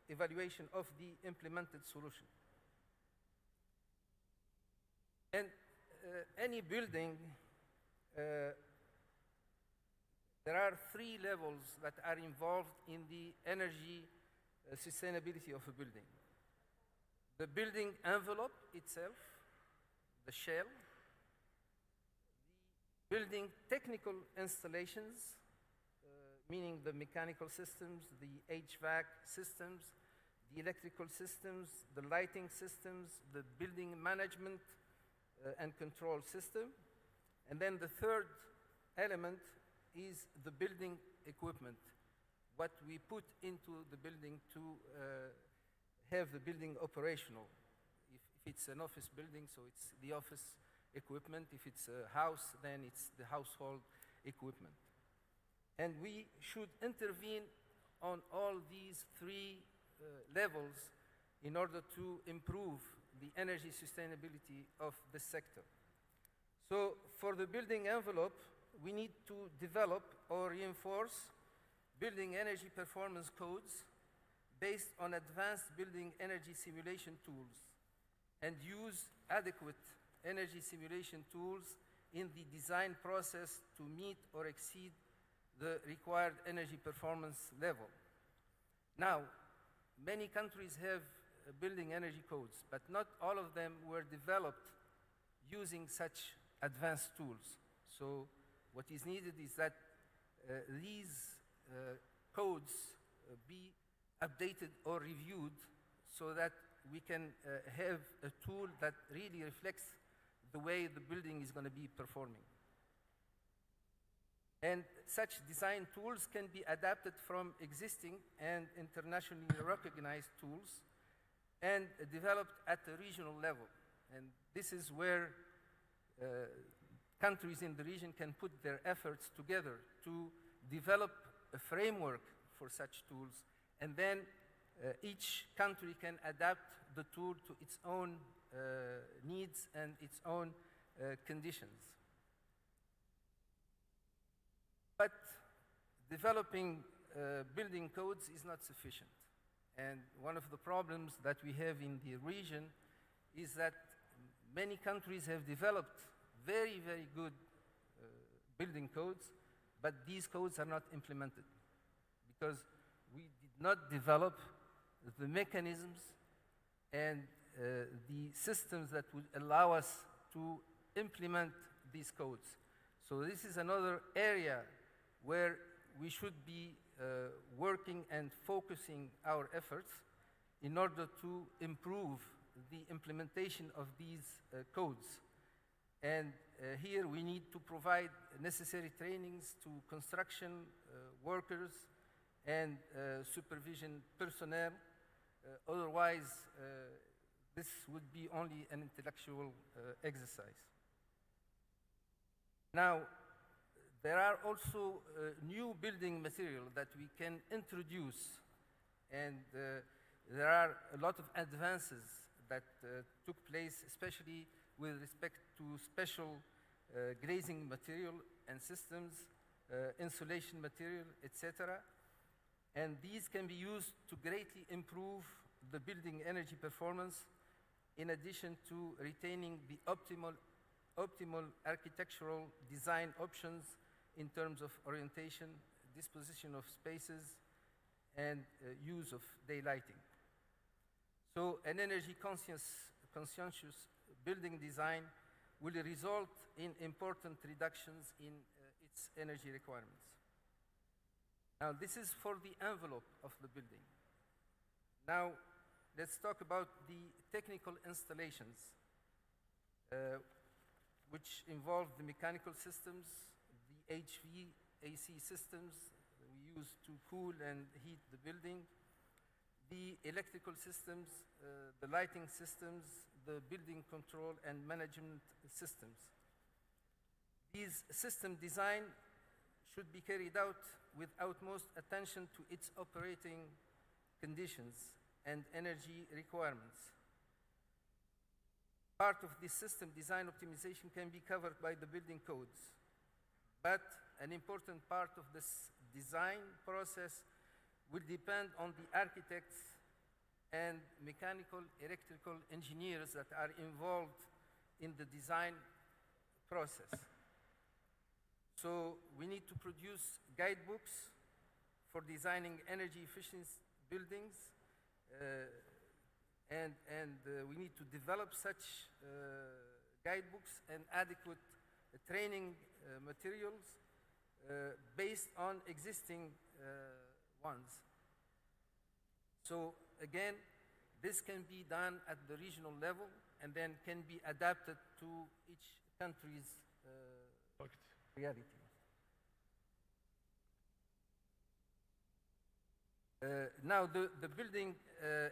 evaluation of the implemented solution. And any building, there are 3 levels that are involved in the energy sustainability of a building. The building envelope itself, the shell, the building technical installations, meaning the mechanical systems, the HVAC systems, the electrical systems, the lighting systems, the building management and control system. And then the third element is the building equipment, what we put into the building to have the building operational. If it's an office building, so it's the office equipment. If it's a house, then it's the household equipment. And we should intervene on all these 3 levels in order to improve the energy sustainability of the sector. So for the building envelope, we need to develop or reinforce building energy performance codes based on advanced building energy simulation tools and use adequate energy simulation tools in the design process to meet or exceed the required energy performance level. Now, many countries have building energy codes, but not all of them were developed using such advanced tools. So what is needed is that these codes be updated or reviewed so that we can have a tool that really reflects the way the building is going to be performing. And such design tools can be adapted from existing and internationally recognized tools and developed at the regional level. And this is where countries in the region can put their efforts together to develop a framework for such tools, and then each country can adapt the tool to its own needs and its own conditions. But developing building codes is not sufficient. And one of the problems that we have in the region is that many countries have developed very, very good building codes, but these codes are not implemented because we did not develop the mechanisms and the systems that would allow us to implement these codes. So this is another area where we should be working and focusing our efforts in order to improve the implementation of these codes. And here we need to provide necessary trainings to construction workers and supervision personnel. Otherwise, this would be only an intellectual exercise. Now, there are also new building material that we can introduce, and there are a lot of advances that took place, especially with respect to special glazing material and systems, insulation material, etc. And these can be used to greatly improve the building energy performance, in addition to retaining the optimal architectural design options in terms of orientation, disposition of spaces, and use of daylighting. So an energy conscientious building design will result in important reductions in its energy requirements. Now, this is for the envelope of the building. Now, let's talk about the technical installations, which involve the mechanical systems, the HVAC systems we use to cool and heat the building, the electrical systems, the lighting systems, the building control and management systems. These system design should be carried out with utmost attention to its operating conditions and energy requirements. Part of this system design optimization can be covered by the building codes, but an important part of this design process will depend on the architects and mechanical, electrical engineers that are involved in the design process. So we need to produce guidebooks for designing energy efficient buildings, and we need to develop such guidebooks and adequate training materials based on existing ones. So again, this can be done at the regional level and then can be adapted to each country's reality. Now, the building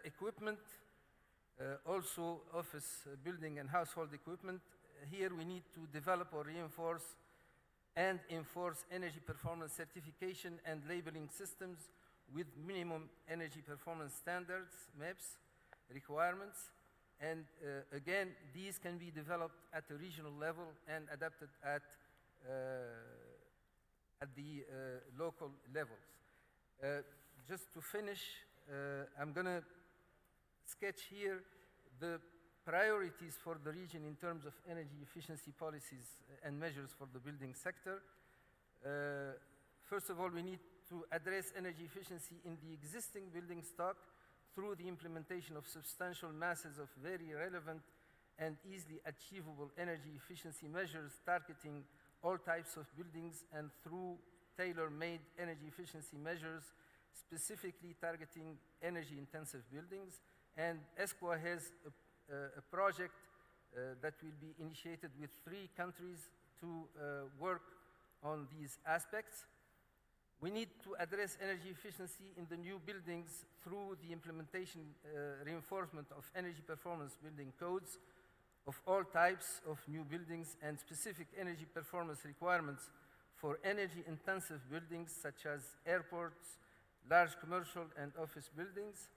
equipment, also office building and household equipment, here we need to develop or reinforce and enforce energy performance certification and labeling systems with minimum energy performance standards, MEPS, requirements. And again, these can be developed at a regional level and adapted at the local levels. Just to finish, I'm going to sketch here the priorities for the region in terms of energy efficiency policies and measures for the building sector. First of all, we need to address energy efficiency in the existing building stock through the implementation of substantial masses of very relevant and easily achievable energy efficiency measures targeting all types of buildings, and through tailor-made energy efficiency measures specifically targeting energy-intensive buildings. And ESCWA has a project that will be initiated with 3 countries to work on these aspects. We need to address energy efficiency in the new buildings through the implementation, reinforcement of energy performance building codes of all types of new buildings and specific energy performance requirements for energy-intensive buildings such as airports, large commercial and office buildings.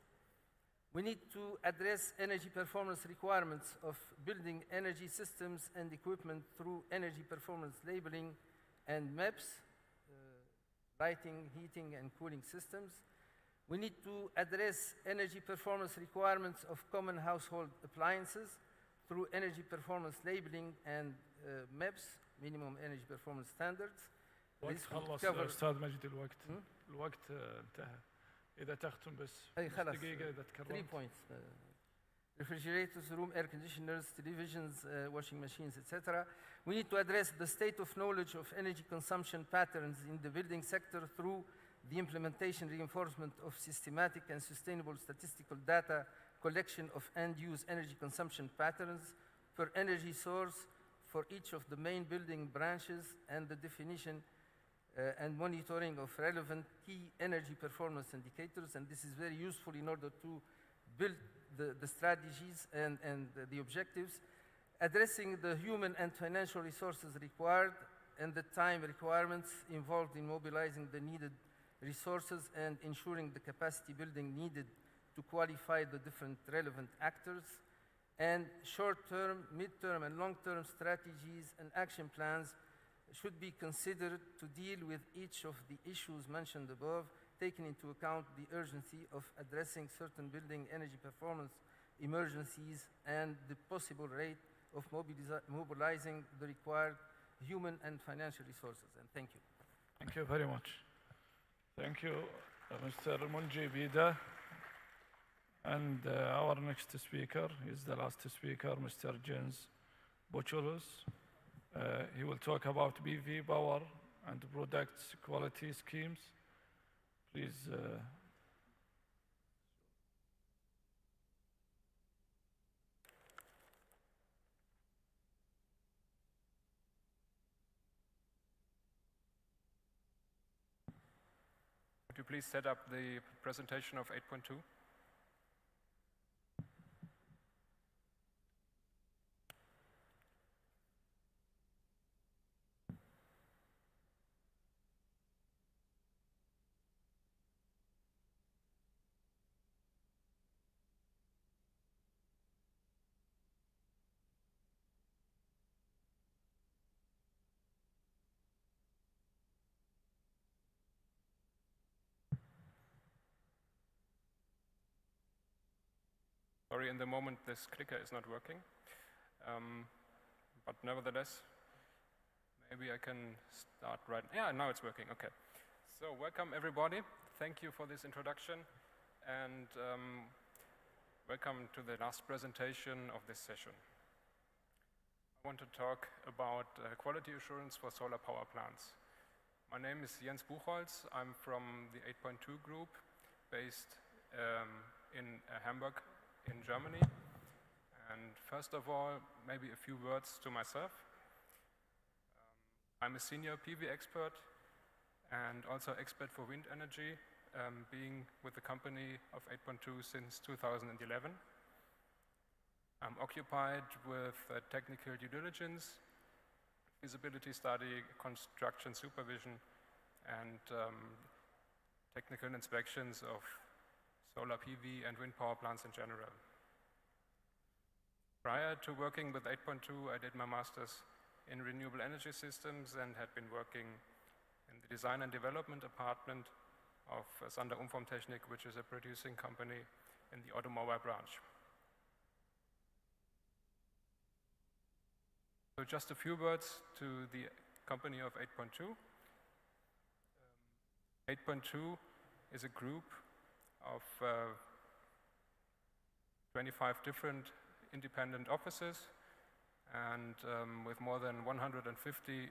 We need to address energy performance requirements of building energy systems and equipment through energy performance labeling and MEPS, lighting, heating, and cooling systems. We need to address energy performance requirements of common household appliances through energy performance labeling and MEPS, minimum energy performance standards. وقت خلص أستاذ مجد الوقت انتهى. إذا تختم بس دقيقة إذا تكرمت. 3 points. Refrigerators, room air conditioners, televisions, washing machines, etc. We need to address the state of knowledge of energy consumption patterns in the building sector through the implementation, reinforcement of systematic and sustainable statistical data collection of end-use energy consumption patterns per energy source for each of the main building branches, and the definition and monitoring of relevant key energy performance indicators. And this is very useful in order to build the strategies and the objectives, addressing the human and financial resources required and the time requirements involved in mobilizing the needed resources and ensuring the capacity building needed to qualify the different relevant actors, and short-term, mid-term, and long-term strategies and action plans should be considered to deal with each of the issues mentioned above, taking into account the urgency of addressing certain building energy performance emergencies and the possible rate of mobilizing the required human and financial resources. And thank you. Thank you very much. Thank you, Mr. Munjibida. And our next speaker is the last speaker, Mr. Jens Bochulos. He will talk about PV power and products quality schemes. Please. Would you please set up the presentation of 8.2? worry, in the moment this clicker is not working. But nevertheless, maybe I can start right. Yeah, now it's working. Okay. So welcome everybody. Thank you for this introduction, and welcome to the last presentation of this session. I want to talk about quality assurance for solar power plants. My name is Jens Buchholz. I'm from the 8.2 group, based in Hamburg in Germany. And first of all, maybe a few words to myself. I'm a senior PV expert and also expert for wind energy, being with the company of 8.2 since 2011. I'm occupied with technical due diligence, feasibility study, construction supervision, and technical inspections of solar PV and wind power plants in general. Prior to working with 8.2, I did my master's in renewable energy systems and had been working in the design and development department of Sander Umformtechnik, which is a producing company in the automobile branch. So just a few words to the company of 8.2. 8.2 is a group of 25 different independent offices and with more than 150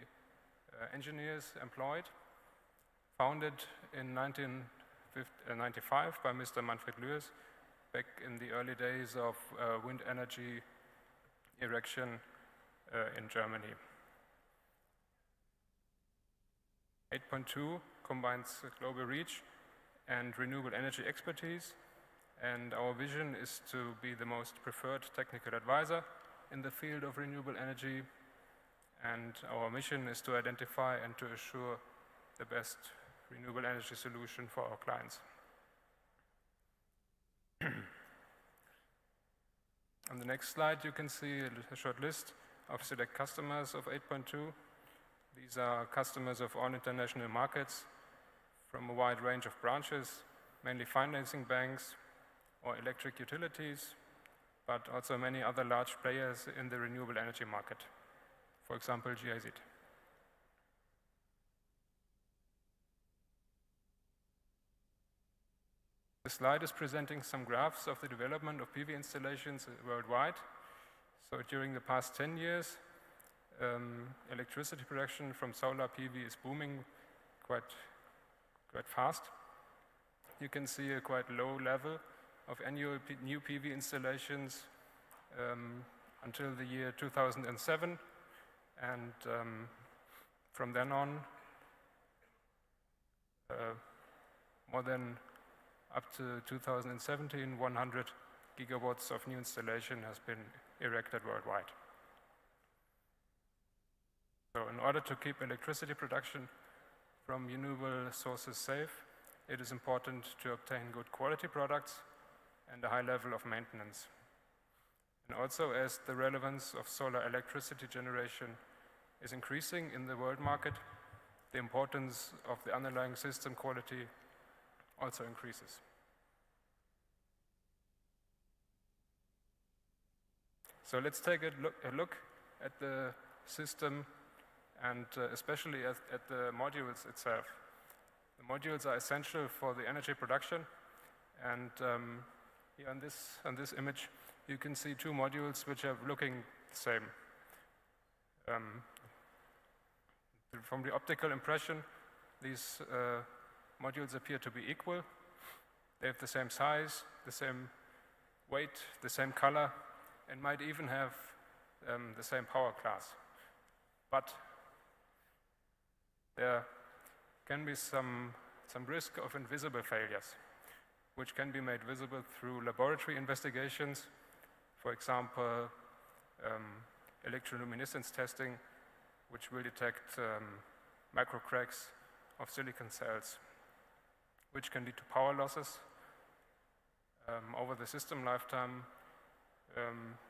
engineers employed. Founded in 1995 by Mr. Manfred Lüers, back in the early days of wind energy erection in Germany. 8.2 combines global reach and renewable energy expertise, and our vision is to be the most preferred technical advisor in the field of renewable energy, and our mission is to identify and to assure the best renewable energy solution for our clients. On the next slide, you can see a short list of select customers of 8.2. These are customers of all international markets from a wide range of branches, mainly financing banks or electric utilities, but also many other large players in the renewable energy market, for example, GIZ. The slide is presenting some graphs of the development of PV installations worldwide. So during the past 10 years, electricity production from solar PV is booming quite fast. You can see a quite low level of annual new PV installations until the year 2007, and from then on, more than up to 2017, 100 gigawatts of new installation has been erected worldwide. So in order to keep electricity production from renewable sources safe, it is important to obtain good quality products and a high level of maintenance. And also, as the relevance of solar electricity generation is increasing in the world market, the importance of the underlying system quality also increases. So let's take a look at the system and especially at the modules itself. The modules are essential for the energy production, and here on this image you can see two modules which are looking the same. From the optical impression, these modules appear to be equal. They have the same size, the same weight, the same color, and might even have the same power class. But there can be some risk of invisible failures, which can be made visible through laboratory investigations, for example, electroluminescence testing, which will detect micro cracks of silicon cells, which can lead to power losses over the system lifetime,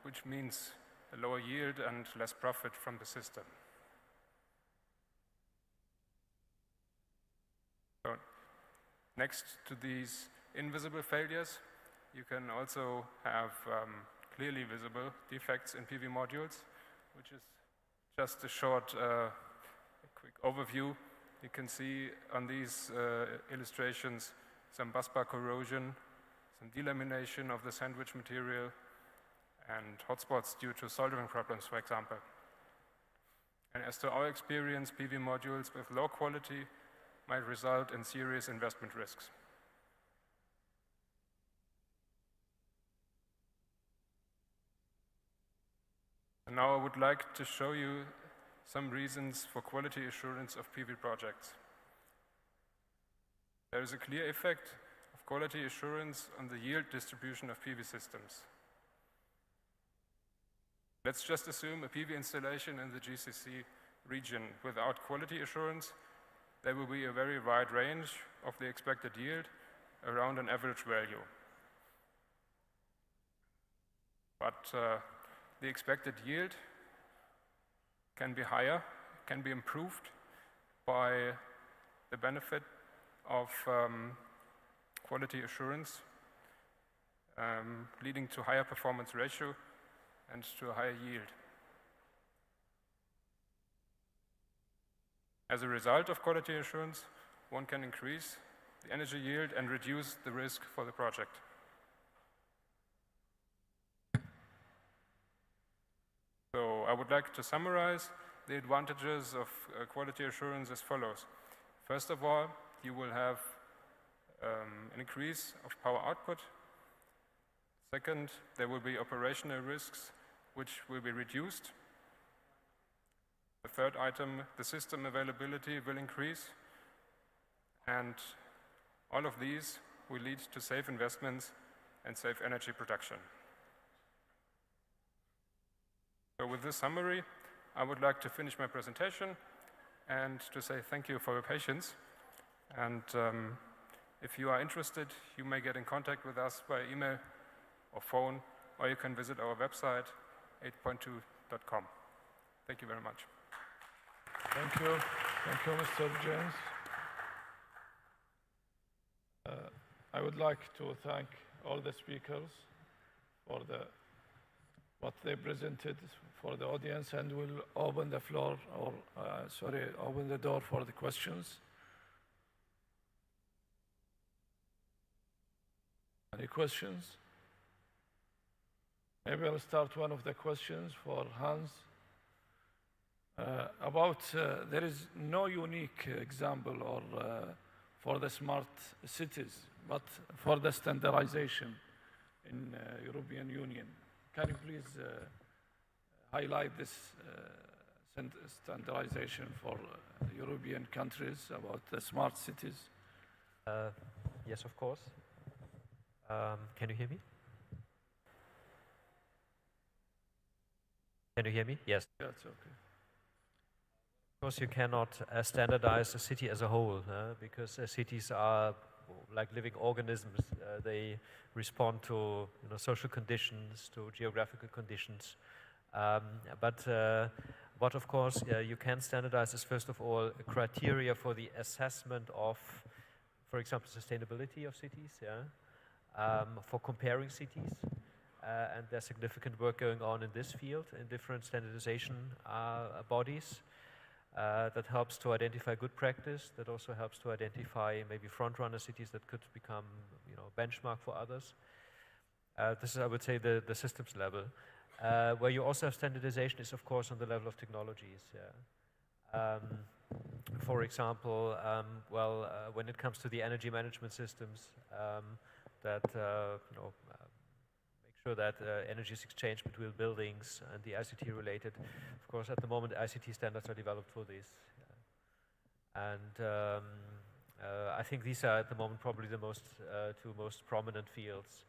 which means a lower yield and less profit from the system. So next to these invisible failures, you can also have clearly visible defects in PV modules, which is just a short, quick overview. You can see on these illustrations some busbar corrosion, some delamination of the sandwich material, and hotspots due to soldering problems, for example. And as to our experience, PV modules with low quality might result in serious investment risks. And now I would like to show you some reasons for quality assurance of PV projects. There is a clear effect of quality assurance on the yield distribution of PV systems. Let's just assume a PV installation in the GCC region without quality assurance. There will be a very wide range of the expected yield around an average value. But the expected yield can be higher, can be improved by the benefit of quality assurance, leading to higher performance ratio and to a higher yield. As a result of quality assurance, one can increase the energy yield and reduce the risk for the project. So I would like to summarize the advantages of quality assurance as follows. First of all, you will have an increase of power output. Second, there will be operational risks which will be reduced. The third item, the system availability will increase. And all of these will lead to safe investments and safe energy production. So with this summary, I would like to finish my presentation and to say thank you for your patience. And if you are interested, you may get in contact with us by email or phone, or you can visit our website, 8point2.com. Thank you very much. Thank you. Thank you, Mr. James. I would like to thank all the speakers for what they presented for the audience, and we'll open the floor, or open the door for the questions. Any questions? Maybe I'll start one of the questions for Hans. There is no unique example or for the smart cities, but for the standardization in European Union. Can you please highlight this standardization for European countries about the smart cities? Yes, of course. Can you hear me? Can you hear me? Yes. That's okay. Of course, you cannot standardize a city as a whole, because cities are like living organisms. They respond to social conditions, to geographical conditions. But what, of course, you can standardize is, first of all, a criteria for the assessment of, for example, sustainability of cities, for comparing cities. And there's significant work going on in this field in different standardization bodies. That helps to identify good practice, that also helps to identify maybe front-runner cities that could become benchmark for others. This is, I would say, the systems level. Where you also have standardization is, of course, on the level of technologies. For example, when it comes to the energy management systems, that make sure that energy is exchanged between buildings and the ICT related. Of course, at the moment, ICT standards are developed for this. And I think these are, at the moment, probably the two most prominent fields.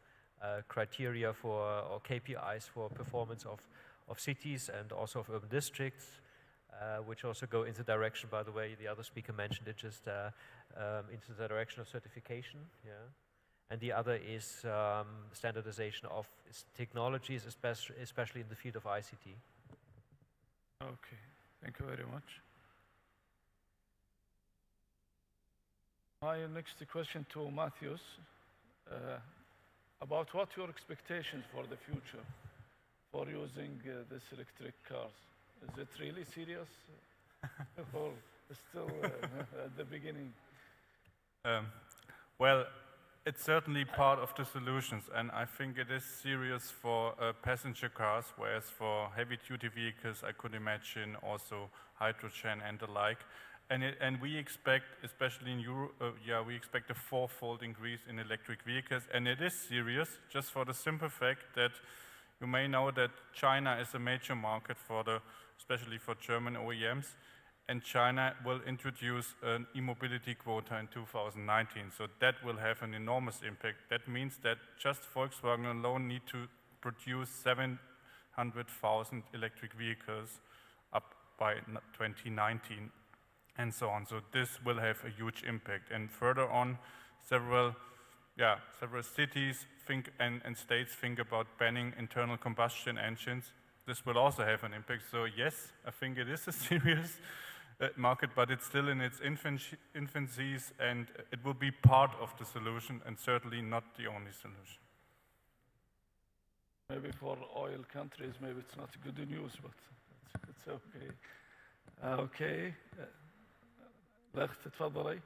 Criteria for, or KPIs for performance of cities and also of urban districts, which also go into the direction, by the way, the other speaker mentioned it, just into the direction of certification. And the other is standardization of technologies, especially in the field of ICT. Okay, thank you very much. My next question to Matthews. about what your expectations for the future for using this electric cars. Is it really serious or still at the beginning? Well, it's certainly part of the solutions, and I think it is serious for passenger cars, whereas for heavy-duty vehicles, I could imagine also hydrogen and the like. And we expect, especially in Europe, we expect a fourfold increase in electric vehicles, and it is serious, just for the simple fact that you may know that China is a major market for especially for German OEMs, and China will introduce an e-mobility quota in 2019. So that will have an enormous impact. That means that just Volkswagen alone need to produce 700,000 electric vehicles up by 2019 and so on. So this will have a huge impact. And further on, several cities think and states think about banning internal combustion engines. This will also have an impact. So yes, I think it is a serious market, but it's still in its infancies, and it will be part of the solution and certainly not the only solution. Maybe for oil countries, maybe it's not good news, but it's okay. Okay. لغت تفضلي.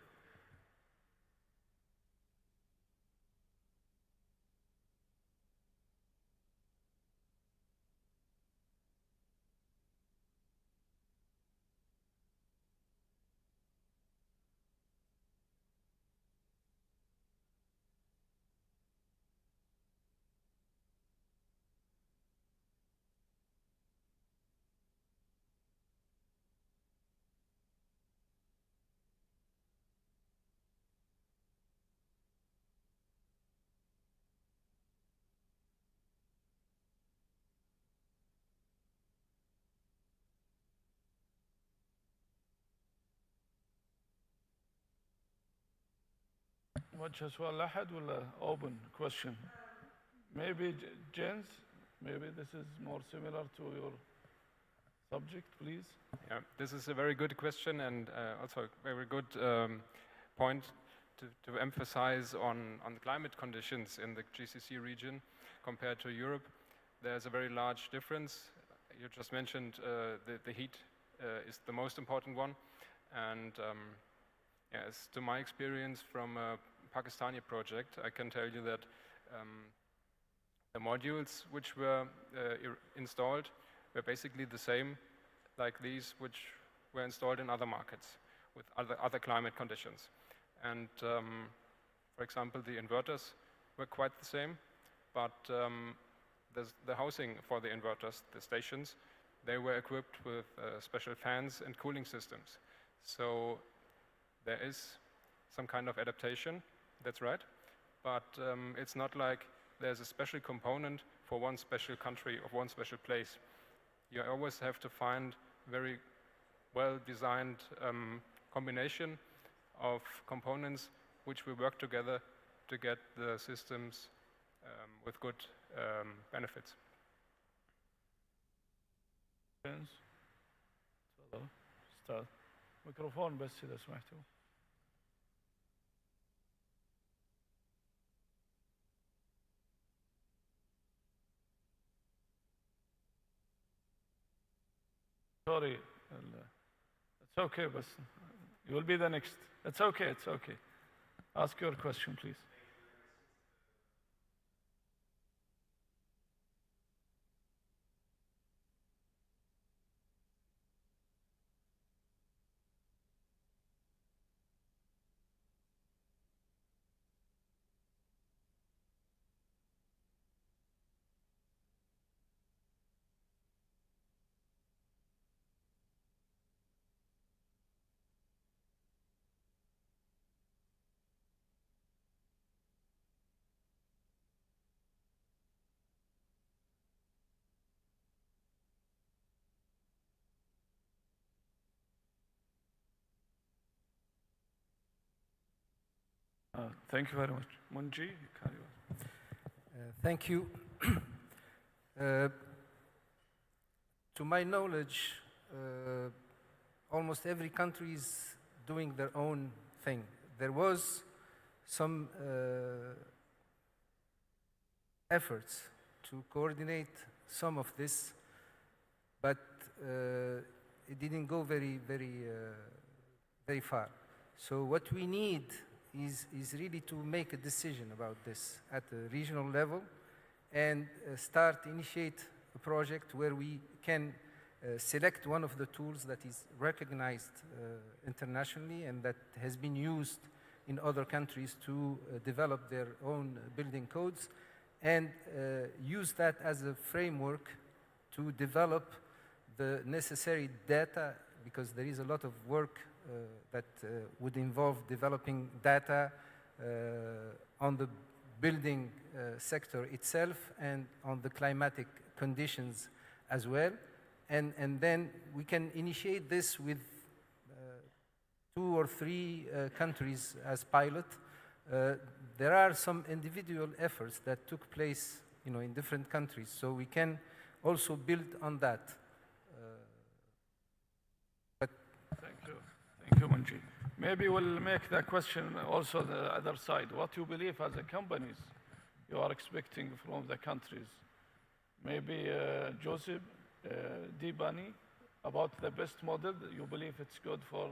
وجه سؤال أحد ولا open question? Maybe Jens, maybe this is more similar to your subject, please. Yeah, this is a very good question, and also a very good point to emphasize on the climate conditions in the GCC region compared to Europe. There's a very large difference. You just mentioned the heat is the most important one, and as to my experience from a Pakistani project, I can tell you that the modules which were installed were basically the same like these which were installed in other markets with other climate conditions. And for example, the inverters were quite the same, but the housing for the inverters, the stations, they were equipped with special fans and cooling systems. So there is some kind of adaptation, that's right, but it's not like there's a special component for one special country or one special place. You always have to find very well-designed combination of components which will work together to get the systems with good benefits. استاذ ميكروفون بس إذا سمحتوا. Sorry, it's okay, but you will be the next. It's okay, it's okay. Ask your question, please. Thank you very much. Munji, carry on. Thank you. To my knowledge, almost every country is doing their own thing. There was some efforts to coordinate some of this, but it didn't go very far. So what we need is really to make a decision about this at the regional level and initiate a project where we can select one of the tools that is recognized internationally and that has been used in other countries to develop their own building codes, and use that as a framework to develop the necessary data, because there is a lot of work that would involve developing data on the building sector itself and on the climatic conditions as well. And then we can initiate this with 2 or 3 countries as pilot. There are some individual efforts that took place, in different countries, so we can also build on that. Thank you, Munji. Maybe we'll make the question also the other side. What you believe as a companies you are expecting from the countries? Maybe Joseph, Dibani, about the best model. You believe it's good for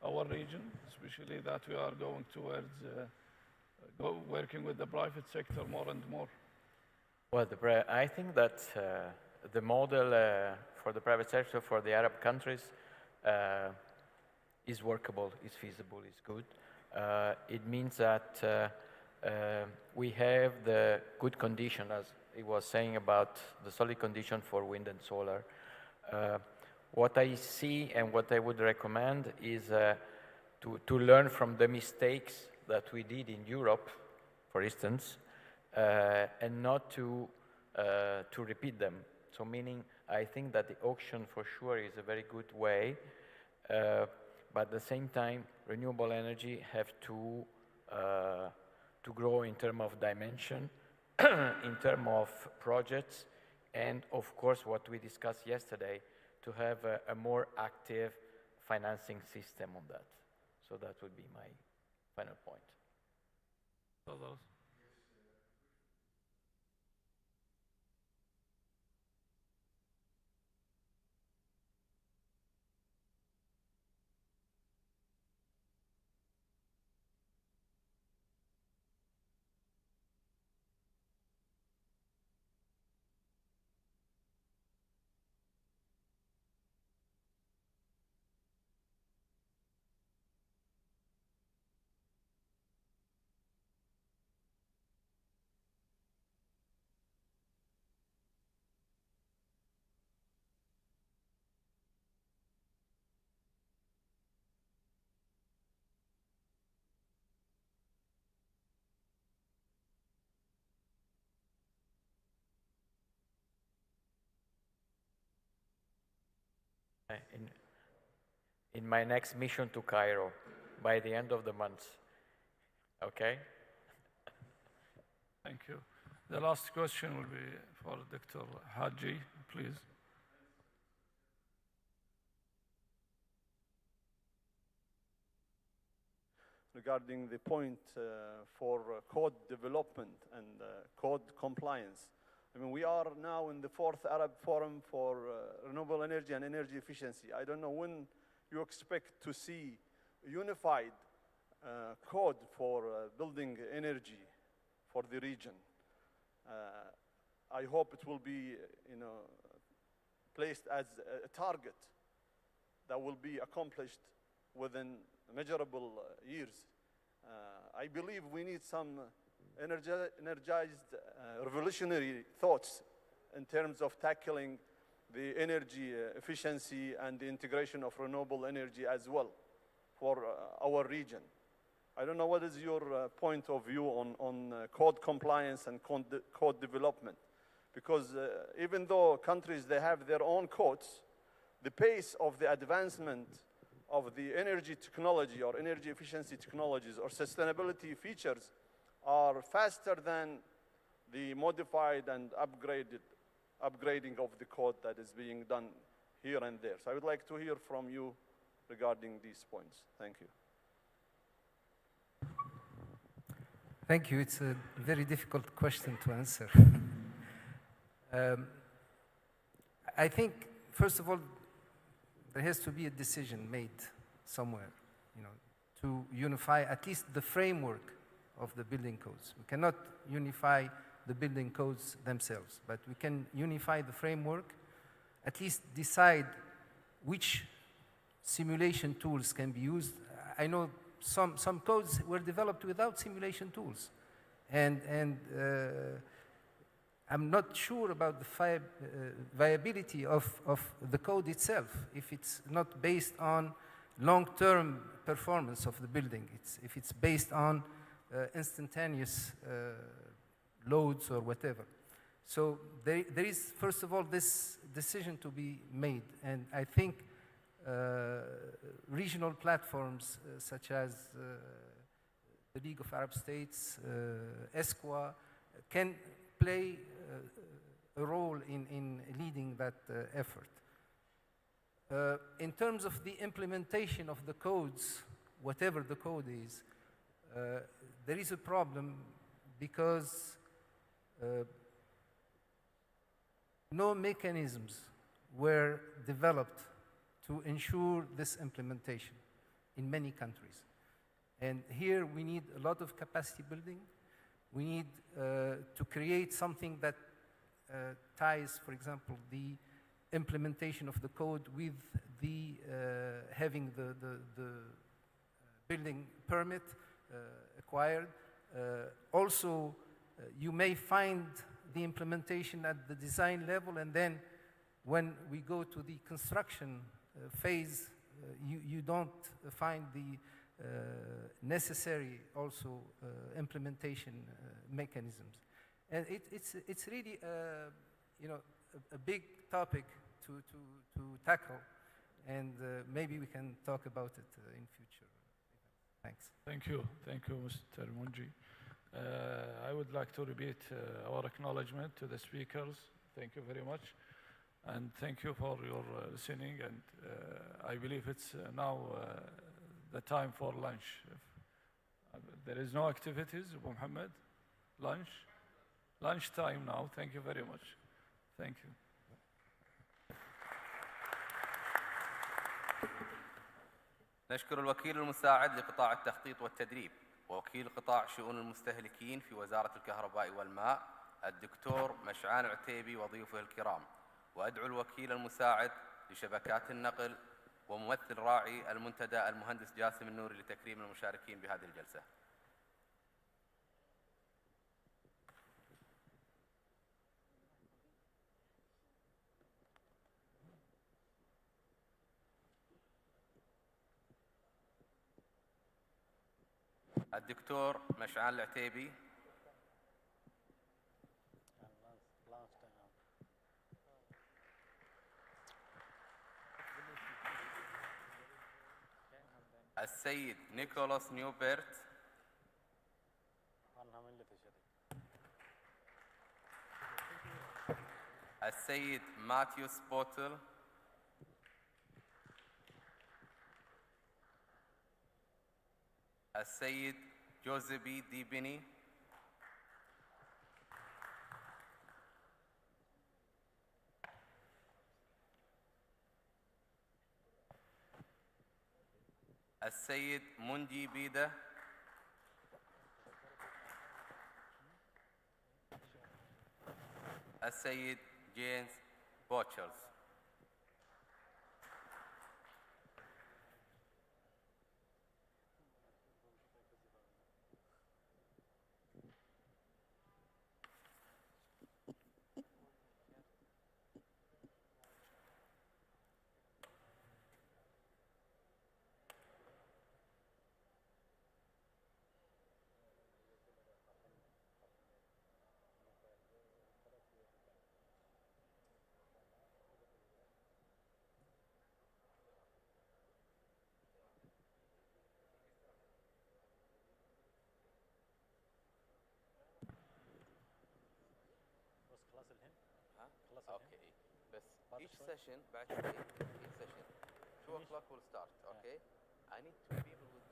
our region, especially that we are going towards working with the private sector more and more? Well, I think that the model for the private sector for the Arab countries is workable, is feasible, is good. It means that we have the good condition, as it was saying about the solid condition for wind and solar. What I see and what I would recommend is to learn from the mistakes that we did in Europe, for instance, and not to repeat them. So meaning, I think that the auction for sure is a very good way, but at the same time, renewable energy have to grow in terms of dimension, in terms of projects, and of course, what we discussed yesterday, to have a more active financing system on that. So that would be my final point. Others? In my next mission to Cairo, by the end of the month. Okay? Thank you. The last question will be for Dr. Haji, please. Regarding the point for code development and code compliance. I mean, we are now in the 4th Arab Forum for Renewable Energy and Energy Efficiency. I don't know when you expect to see a unified code for building energy for the region. I hope it will be, placed as a target that will be accomplished within measurable years. I believe we need some energized, revolutionary thoughts in terms of tackling the energy efficiency and the integration of renewable energy as well for our region. I don't know what is your point of view on code compliance and code development, because even though countries, they have their own codes, the pace of the advancement of the energy technology or energy efficiency technologies or sustainability features are faster than the modified and upgrading of the code that is being done here and there. So I would like to hear from you regarding these points. Thank you. Thank you. It's a very difficult question to answer. I think, first of all, there has to be a decision made somewhere, to unify at least the framework of the building codes. We cannot unify the building codes themselves, but we can unify the framework, at least decide which simulation tools can be used. I know some codes were developed without simulation tools, and I'm not sure about the viability of the code itself if it's not based on long-term performance of the building. If it's based on instantaneous loads or whatever. So there is, first of all, this decision to be made, and I think regional platforms such as the League of Arab States, ESCWA, can play a role in leading that effort. In terms of the implementation of the codes, whatever the code is, there is a problem because no mechanisms were developed to ensure this implementation in many countries. And here we need a lot of capacity building. We need to create something that ties, for example, the implementation of the code with the having the building permit acquired. Also, you may find the implementation at the design level, and then when we go to the construction phase, you don't find the necessary also implementation mechanisms. And it's really a big topic to tackle, and maybe we can talk about it in future. Thanks. Thank you, Mr. Munji. I would like to repeat our acknowledgement to the speakers. Thank you very much. And thank you for your listening. And I believe it's now the time for lunch. There is no activities, Muhammad? Lunch? Lunch time now. Thank you very much. Thank you. نشكر الوكيل المساعد لقطاع التخطيط والتدريب ووكيل قطاع شؤون المستهلكين في وزارة الكهرباء والماء الدكتور مشعان عتيبي وضيوفه الكرام، وأدعو الوكيل المساعد لشبكات النقل وممثل راعي المنتدى المهندس جاسم النوري لتكريم المشاركين بهذه الجلسة. الدكتور مشعان العتيبي. السيد نيكولاس نيوبرت. السيد ماتيوس بوتل. السيد جوزيبي ديبيني. السيد موندي بيدا. السيد جيمس بوتشرز. Okay. But each session, each session, 2 o'clock will start. Okay. I need 2 people with